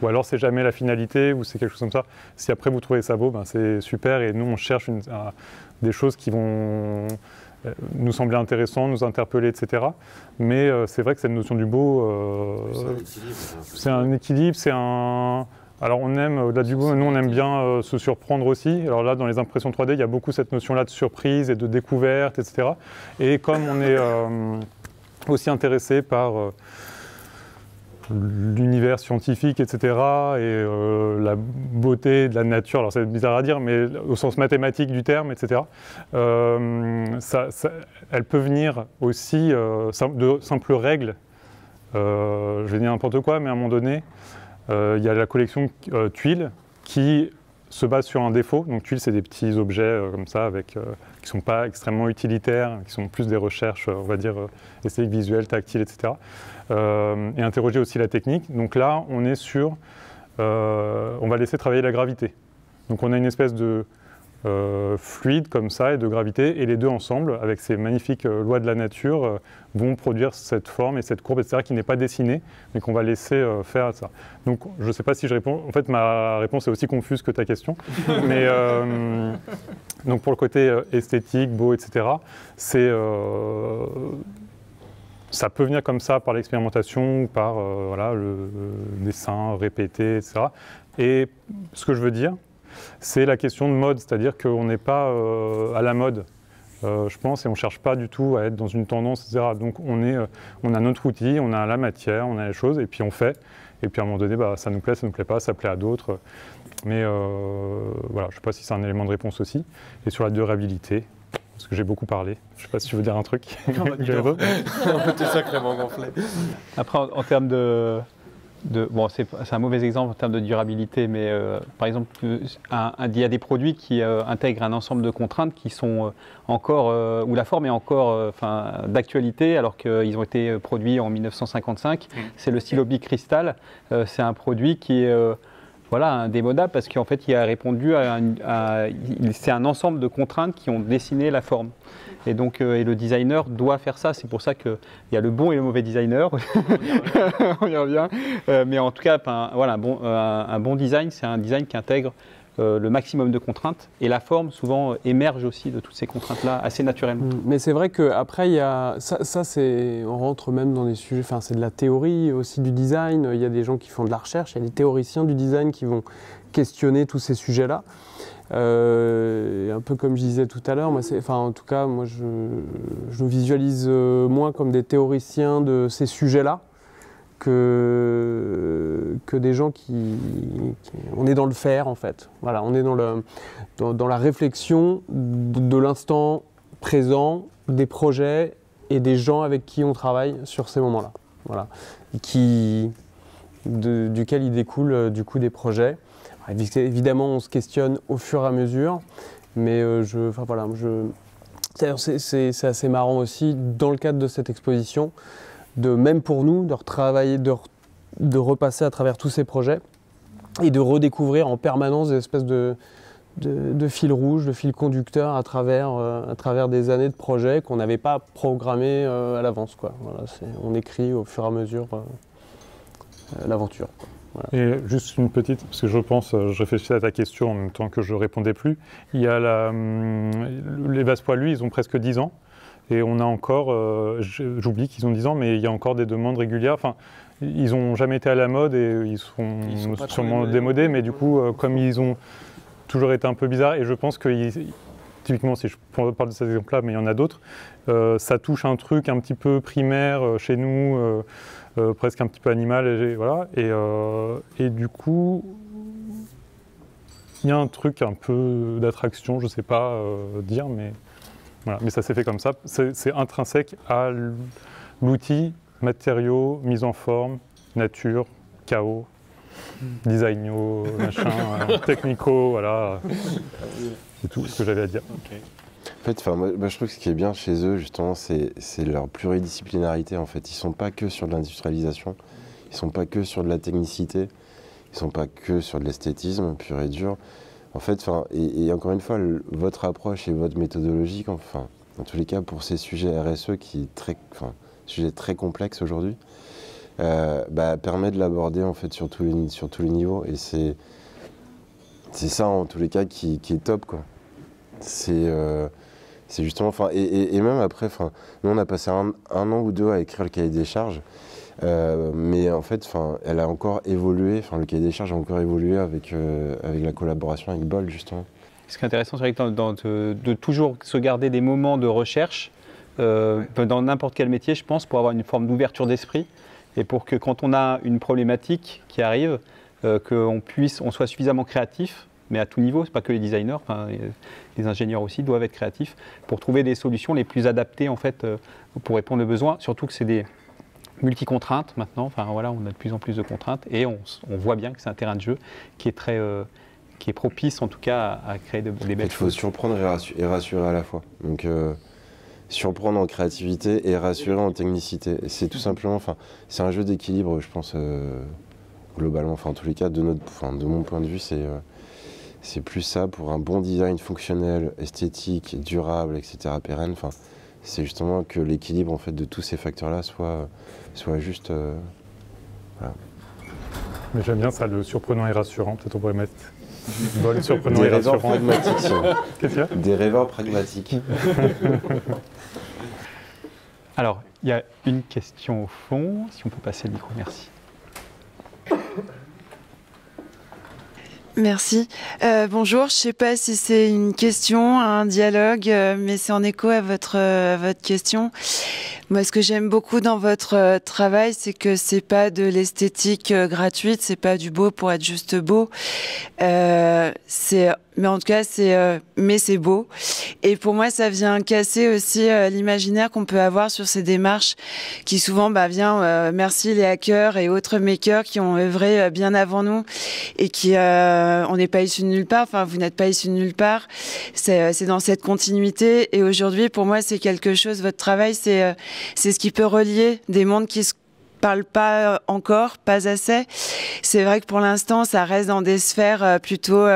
ou alors c'est jamais la finalité, ou c'est quelque chose comme ça. Si après vous trouvez ça beau, c'est super, et nous on cherche des choses qui vont nous sembler intéressants, nous interpeller, etc. Mais c'est vrai que cette notion du beau, c'est un équilibre, Alors on aime, au-delà du beau, nous on aime bien se surprendre aussi. Alors là, dans les impressions 3D, il y a beaucoup cette notion-là de surprise et de découverte, etc. Et comme on est aussi intéressé par l'univers scientifique, etc., et la beauté de la nature, alors c'est bizarre à dire, mais au sens mathématique du terme, etc., elle peut venir aussi de simples règles. Je vais dire n'importe quoi, mais à un moment donné, il y a la collection Tuiles qui se base sur un défaut. Donc Tuiles, c'est des petits objets comme ça, qui ne sont pas extrêmement utilitaires, qui sont plus des recherches, on va dire, esthétiques, visuelles, tactiles, etc. Et interroger aussi la technique. Donc là, on est sur... on va laisser travailler la gravité. Donc on a une espèce de fluide comme ça et de gravité, et les deux ensemble, avec ces magnifiques lois de la nature, vont produire cette forme et cette courbe, etc., qui n'est pas dessinée, mais qu'on va laisser faire ça. Donc je ne sais pas si je réponds... En fait, ma réponse est aussi confuse que ta question. Mais donc pour le côté esthétique, beau, etc., ça peut venir comme ça par l'expérimentation, par le dessin répété, etc. Et ce que je veux dire, c'est la question de mode, c'est-à-dire qu'on n'est pas à la mode, je pense, et on ne cherche pas du tout à être dans une tendance, etc. Donc on a notre outil, on a la matière, on a les choses, et puis on fait. Et puis à un moment donné, ça nous plaît, ça ne nous plaît pas, ça plaît à d'autres. Mais je ne sais pas si c'est un élément de réponse aussi. Et sur la durabilité, parce que j'ai beaucoup parlé. Je ne sais pas si tu veux dire un truc. On était sacrément gonflé. Après, en termes bon, c'est un mauvais exemple en termes de durabilité, mais par exemple, il y a des produits qui intègrent un ensemble de contraintes qui sont encore, où la forme est encore d'actualité, alors qu'ils ont été produits en 1955. C'est le stylo bicristal. C'est un produit qui est indémodable parce qu'en fait, il a répondu c'est un ensemble de contraintes qui ont dessiné la forme. Et donc, et le designer doit faire ça. C'est pour ça qu'il y a le bon et le mauvais designer. On y revient. Mais en tout cas, un bon design, c'est un design qui intègre le maximum de contraintes. Et la forme, souvent, émerge aussi de toutes ces contraintes-là assez naturellement. Mais c'est vrai qu'après, il y a on rentre même dans des sujets, c'est de la théorie aussi du design. Il y a des gens qui font de la recherche, il y a des théoriciens du design qui vont questionner tous ces sujets-là. Un peu comme je disais tout à l'heure, en tout cas, moi je nous visualise moins comme des théoriciens de ces sujets-là que des gens on est dans le faire en fait. Voilà, on est dans la réflexion de l'instant présent, des projets et des gens avec qui on travaille sur ces moments-là. Voilà, duquel il découle du coup des projets. Alors, évidemment, on se questionne au fur et à mesure, mais c'est assez marrant aussi dans le cadre de cette exposition, même pour nous, de retravailler, de repasser à travers tous ces projets et de redécouvrir en permanence des espèces de fils rouges, de fils conducteurs à travers des années de projets qu'on n'avait pas programmés à l'avance. Voilà, on écrit au fur et à mesure l'aventure. Voilà. Et juste une petite, parce que je réfléchissais à ta question en même temps que je répondais plus. Il y a les vases poilus, ils ont presque 10 ans. Et on a encore, j'oublie qu'ils ont 10 ans, mais il y a encore des demandes régulières. Enfin, ils n'ont jamais été à la mode et ils sont sûrement démodés, mais du coup, comme ils ont toujours été un peu bizarres, et je pense que, typiquement, si je parle de cet exemple-là, mais il y en a d'autres, ça touche un truc un petit peu primaire chez nous, presque un petit peu animal, et voilà. Et du coup, il y a un truc un peu d'attraction, je ne sais pas dire, mais... Voilà, mais ça s'est fait comme ça, c'est intrinsèque à l'outil, matériaux, mise en forme, nature, chaos, designo, machin, technico, voilà. C'est tout ce que j'avais à dire. Okay. En fait, moi, je trouve que ce qui est bien chez eux, justement, c'est leur pluridisciplinarité. En fait, ils ne sont pas que sur de l'industrialisation, ils ne sont pas que sur de la technicité, ils ne sont pas que sur de l'esthétisme pur et dur. En fait, et encore une fois, votre approche et votre méthodologie, dans tous les cas, pour ces sujets RSE qui est sujet très complexe aujourd'hui, permet de l'aborder en fait sur tous les niveaux. Et c'est ça en tous les cas qui est top, quoi. C'est justement, et même après, nous on a passé un an ou deux à écrire le cahier des charges. Mais en fait, elle a encore évolué, le cahier des charges a encore évolué avec la collaboration avec Bol, justement. Ce qui est intéressant, c'est vrai que de toujours se garder des moments de recherche dans n'importe quel métier, je pense, pour avoir une forme d'ouverture d'esprit et pour que quand on a une problématique qui arrive, qu'on soit suffisamment créatif, mais à tout niveau, c'est pas que les designers, les ingénieurs aussi doivent être créatifs pour trouver des solutions les plus adaptées en fait pour répondre aux besoins, surtout que c'est des multi-contraintes maintenant, voilà, on a de plus en plus de contraintes et on voit bien que c'est un terrain de jeu qui est propice en tout cas à créer des belles choses. Il faut surprendre et rassurer à la fois. Donc surprendre en créativité et rassurer en technicité. C'est tout simplement, c'est un jeu d'équilibre, je pense, globalement. En tous les cas, de mon point de vue, c'est plus ça pour un bon design fonctionnel, esthétique, durable, etc., pérenne. C'est justement que l'équilibre en fait de tous ces facteurs-là soit juste. Voilà. Mais j'aime bien ça, le surprenant et rassurant. Peut-être on pourrait mettre Bol surprenant des et rassurant. Pragmatiques. Qu'est-ce qu'il y a ? Des rêveurs pragmatiques. Alors, il y a une question au fond. Si on peut passer le micro, merci. Merci. Bonjour, je ne sais pas si c'est une question, un dialogue, mais c'est en écho à votre question. Moi, ce que j'aime beaucoup dans votre travail, c'est que c'est pas de l'esthétique gratuite, c'est pas du beau pour être juste beau. Mais en tout cas, mais c'est beau. Et pour moi, ça vient casser aussi l'imaginaire qu'on peut avoir sur ces démarches qui souvent vient, merci les hackers et autres makers qui ont œuvré bien avant nous et qui, on n'est pas issus de nulle part. Enfin, vous n'êtes pas issus de nulle part. C'est dans cette continuité. Et aujourd'hui, pour moi, c'est quelque chose. Votre travail, c'est ce qui peut relier des mondes qui se parlent pas encore, pas assez. C'est vrai que pour l'instant, ça reste dans des sphères plutôt,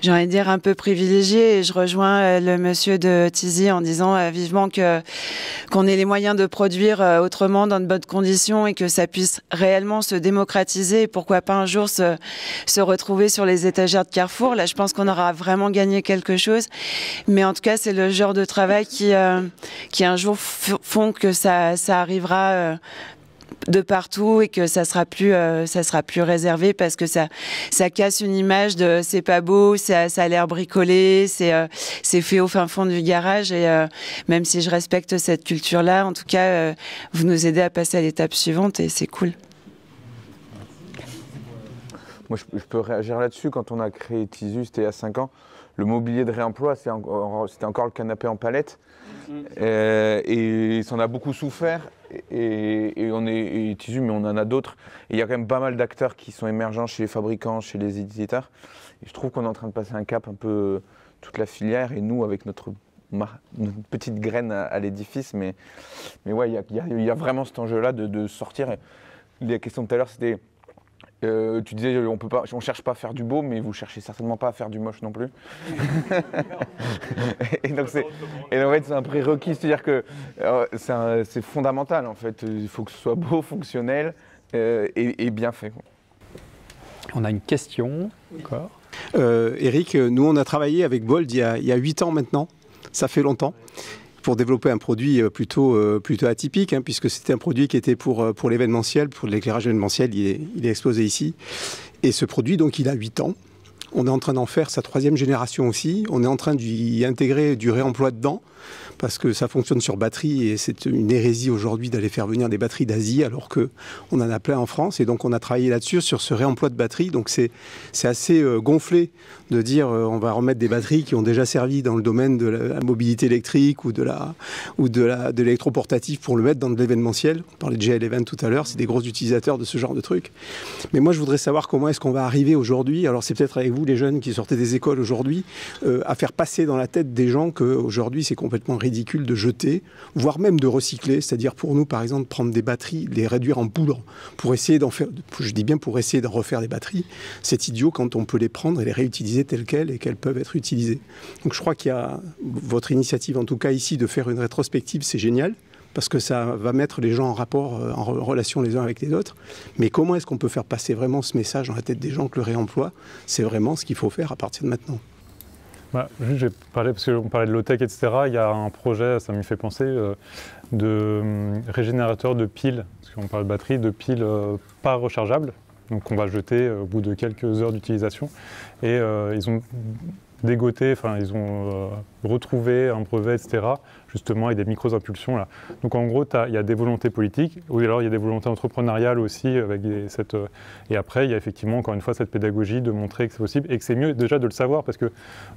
j'ai envie de dire, un peu privilégiées. Et je rejoins le monsieur de Tizi en disant vivement qu'on ait les moyens de produire autrement dans de bonnes conditions et que ça puisse réellement se démocratiser et pourquoi pas un jour se retrouver sur les étagères de Carrefour. Là, je pense qu'on aura vraiment gagné quelque chose. Mais en tout cas, c'est le genre de travail qui un jour font que ça arrivera de partout et que ça sera plus réservé parce que ça casse une image de c'est pas beau, ça a l'air bricolé, c'est fait au fin fond du garage et même si je respecte cette culture-là, en tout cas, vous nous aidez à passer à l'étape suivante et c'est cool. Moi, je peux réagir là-dessus. Quand on a créé Tisu, c'était il y a 5 ans, le mobilier de réemploi, c'était encore le canapé en palette. Et ça en a beaucoup souffert. Et Tisu, mais on en a d'autres. Et il y a quand même pas mal d'acteurs qui sont émergents chez les fabricants, chez les éditeurs. Et je trouve qu'on est en train de passer un cap un peu toute la filière. Et nous, avec notre petite graine à l'édifice. Mais ouais, il y a vraiment cet enjeu-là de sortir. Et la question de tout à l'heure, c'était... tu disais on cherche pas à faire du beau, mais vous cherchez certainement pas à faire du moche non plus. et donc en fait c'est un prérequis, c'est-à-dire que c'est fondamental en fait. Il faut que ce soit beau, fonctionnel et bien fait. On a une question encore. Eric, nous on a travaillé avec Bold il y a 8 ans maintenant, ça fait longtemps, pour développer un produit plutôt atypique, hein, puisque c'était un produit qui était pour l'événementiel, pour l'éclairage événementiel, il est exposé ici. Et ce produit, donc, il a 8 ans. On est en train d'en faire sa 3e génération aussi. On est en train d'y intégrer du réemploi dedans, parce que ça fonctionne sur batterie et c'est une hérésie aujourd'hui d'aller faire venir des batteries d'Asie alors qu'on en a plein en France. Et donc on a travaillé là-dessus, sur ce réemploi de batteries. Donc c'est assez gonflé de dire on va remettre des batteries qui ont déjà servi dans le domaine de la mobilité électrique ou de l'électroportatif pour le mettre dans de l'événementiel. On parlait de GL Event tout à l'heure, c'est des gros utilisateurs de ce genre de trucs. Mais moi je voudrais savoir comment est-ce qu'on va arriver aujourd'hui, alors c'est peut-être avec vous les jeunes qui sortez des écoles aujourd'hui, à faire passer dans la tête des gens qu'aujourd'hui c'est complètement ridicule de jeter, voire même de recycler, c'est-à-dire pour nous par exemple prendre des batteries, les réduire en poudre pour essayer d'en faire, je dis bien pour essayer d'en refaire des batteries, c'est idiot quand on peut les prendre et les réutiliser telles quelles et qu'elles peuvent être utilisées. Donc je crois qu'il y a votre initiative en tout cas ici de faire une rétrospective, c'est génial parce que ça va mettre les gens en rapport, en relation les uns avec les autres. Mais comment est-ce qu'on peut faire passer vraiment ce message dans la tête des gens que le réemploi, c'est vraiment ce qu'il faut faire à partir de maintenant? Juste, j'ai parlé, parce qu'on parlait de low-tech, etc. Il y a un projet, ça m'y fait penser, de régénérateur de piles, parce qu'on parle de batterie, de piles pas rechargeables, donc qu'on va jeter au bout de quelques heures d'utilisation. Et ils ont dégoté, enfin ils ont retrouvé un brevet, etc., justement avec des micro-impulsions là. Donc en gros, il y a des volontés politiques, ou alors il y a des volontés entrepreneuriales aussi, avec et après il y a effectivement encore une fois cette pédagogie de montrer que c'est possible et que c'est mieux déjà de le savoir parce que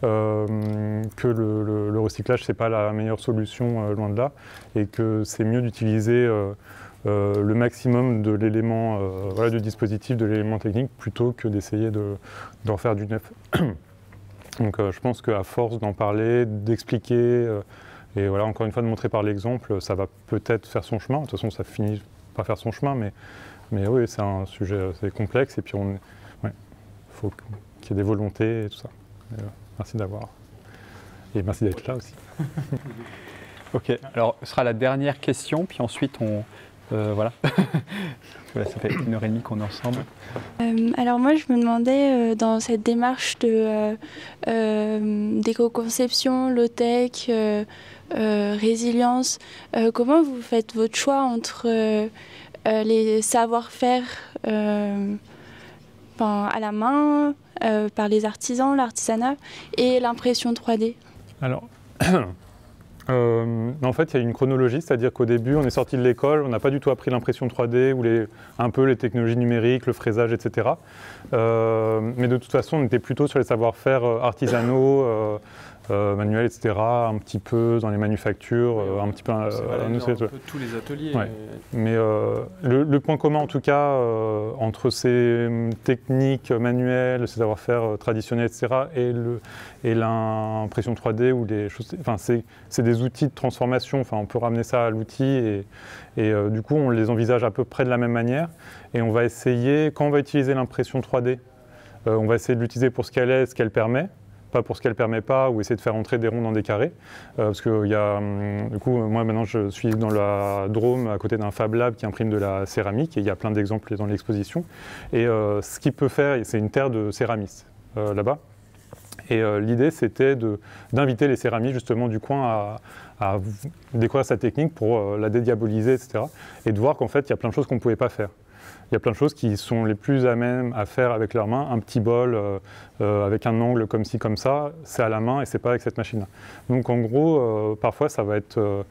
le recyclage c'est pas la meilleure solution loin de là et que c'est mieux d'utiliser le maximum de l'élément, voilà, du dispositif, de l'élément technique plutôt que d'essayer d'en faire du neuf. Donc je pense qu'à force d'en parler, d'expliquer, et voilà, encore une fois de montrer par l'exemple, ça va peut-être faire son chemin. De toute façon, ça finit par faire son chemin, mais oui, c'est un sujet assez complexe, et puis faut qu'il y ait des volontés et tout ça. Merci d'avoir. Et merci d'être là aussi. Ok, alors ce sera la dernière question, puis ensuite voilà. Voilà, ça fait 1h30 qu'on est ensemble. Alors moi, je me demandais, dans cette démarche d'éco-conception, low-tech, résilience, comment vous faites votre choix entre les savoir-faire à la main, par les artisans, l'artisanat, et l'impression 3D? Alors, en fait, il y a une chronologie, c'est-à-dire qu'au début, on est sorti de l'école, on n'a pas du tout appris l'impression 3D ou un peu les technologies numériques, le fraisage, etc. Mais de toute façon, on était plutôt sur les savoir-faire artisanaux, manuels, etc. Un petit peu dans les manufactures, un petit peu... tous les ateliers. Ouais. Mais le point commun, en tout cas, entre ces techniques manuelles, ces savoir-faire traditionnels, etc., et l'impression 3D ou les choses... Enfin, c'est des outils de transformation. Enfin, on peut ramener ça à l'outil et du coup, on les envisage à peu près de la même manière. Et on va essayer, quand on va utiliser l'impression 3D, on va essayer de l'utiliser pour ce qu'elle est, ce qu'elle permet, pas pour ce qu'elle ne permet pas, ou essayer de faire entrer des ronds dans des carrés. Parce que du coup, moi maintenant je suis dans la Drôme, à côté d'un Fab Lab qui imprime de la céramique, et il y a plein d'exemples dans l'exposition. Et ce qu'il peut faire, c'est une terre de céramistes là-bas. Et l'idée, c'était d'inviter les céramistes justement du coin à découvrir sa technique pour la dédiaboliser, etc. Et de voir qu'en fait, il y a plein de choses qu'on ne pouvait pas faire. Il y a plein de choses qui sont les plus à même à faire avec leurs mains. Un petit bol avec un angle comme ci, comme ça, c'est à la main et c'est pas avec cette machine-là. Donc en gros, parfois, ça va être,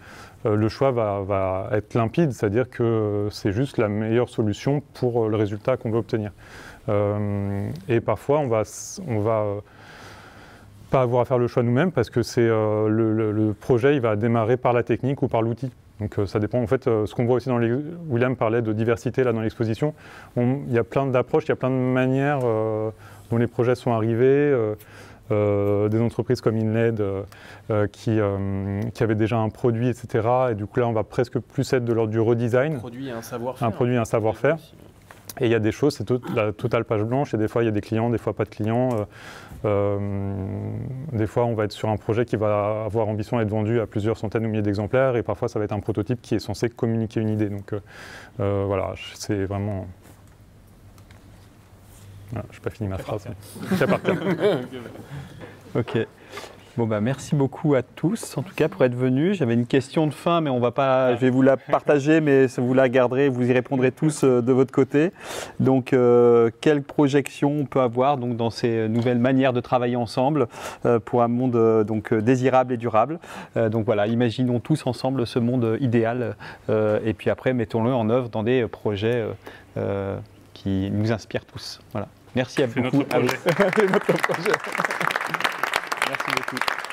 le choix va être limpide, c'est-à-dire que c'est juste la meilleure solution pour le résultat qu'on veut obtenir. Et parfois, on va pas avoir à faire le choix nous-mêmes parce que c'est le projet il va démarrer par la technique ou par l'outil. Donc ça dépend. En fait, ce qu'on voit aussi dans William parlait de diversité là dans l'exposition. Il y a plein d'approches, il y a plein de manières dont les projets sont arrivés. Des entreprises comme InLed qui avaient déjà un produit, etc. Et du coup là, on va presque plus être de l'ordre du redesign. Un produit et un savoir-faire. Un produit et un savoir-faire. Et il y a des choses, c'est la totale page blanche, et des fois il y a des clients, des fois pas de clients. Des fois on va être sur un projet qui va avoir ambition d'être vendu à plusieurs centaines ou milliers d'exemplaires, et parfois ça va être un prototype qui est censé communiquer une idée. Donc voilà, c'est vraiment... Voilà, je n'ai pas fini ma phrase. Cas par cas. Ok. Bon bah merci beaucoup à tous en tout cas pour être venus. J'avais une question de fin mais on va pas, je vais vous la partager mais vous la garderez, vous y répondrez tous de votre côté. Donc quelle projection on peut avoir donc dans ces nouvelles manières de travailler ensemble pour un monde donc désirable et durable. Donc voilà, imaginons tous ensemble ce monde idéal et puis après mettons-le en œuvre dans des projets qui nous inspirent tous. Voilà. Merci à beaucoup. Notre projet. C'est notre projet. Merci beaucoup.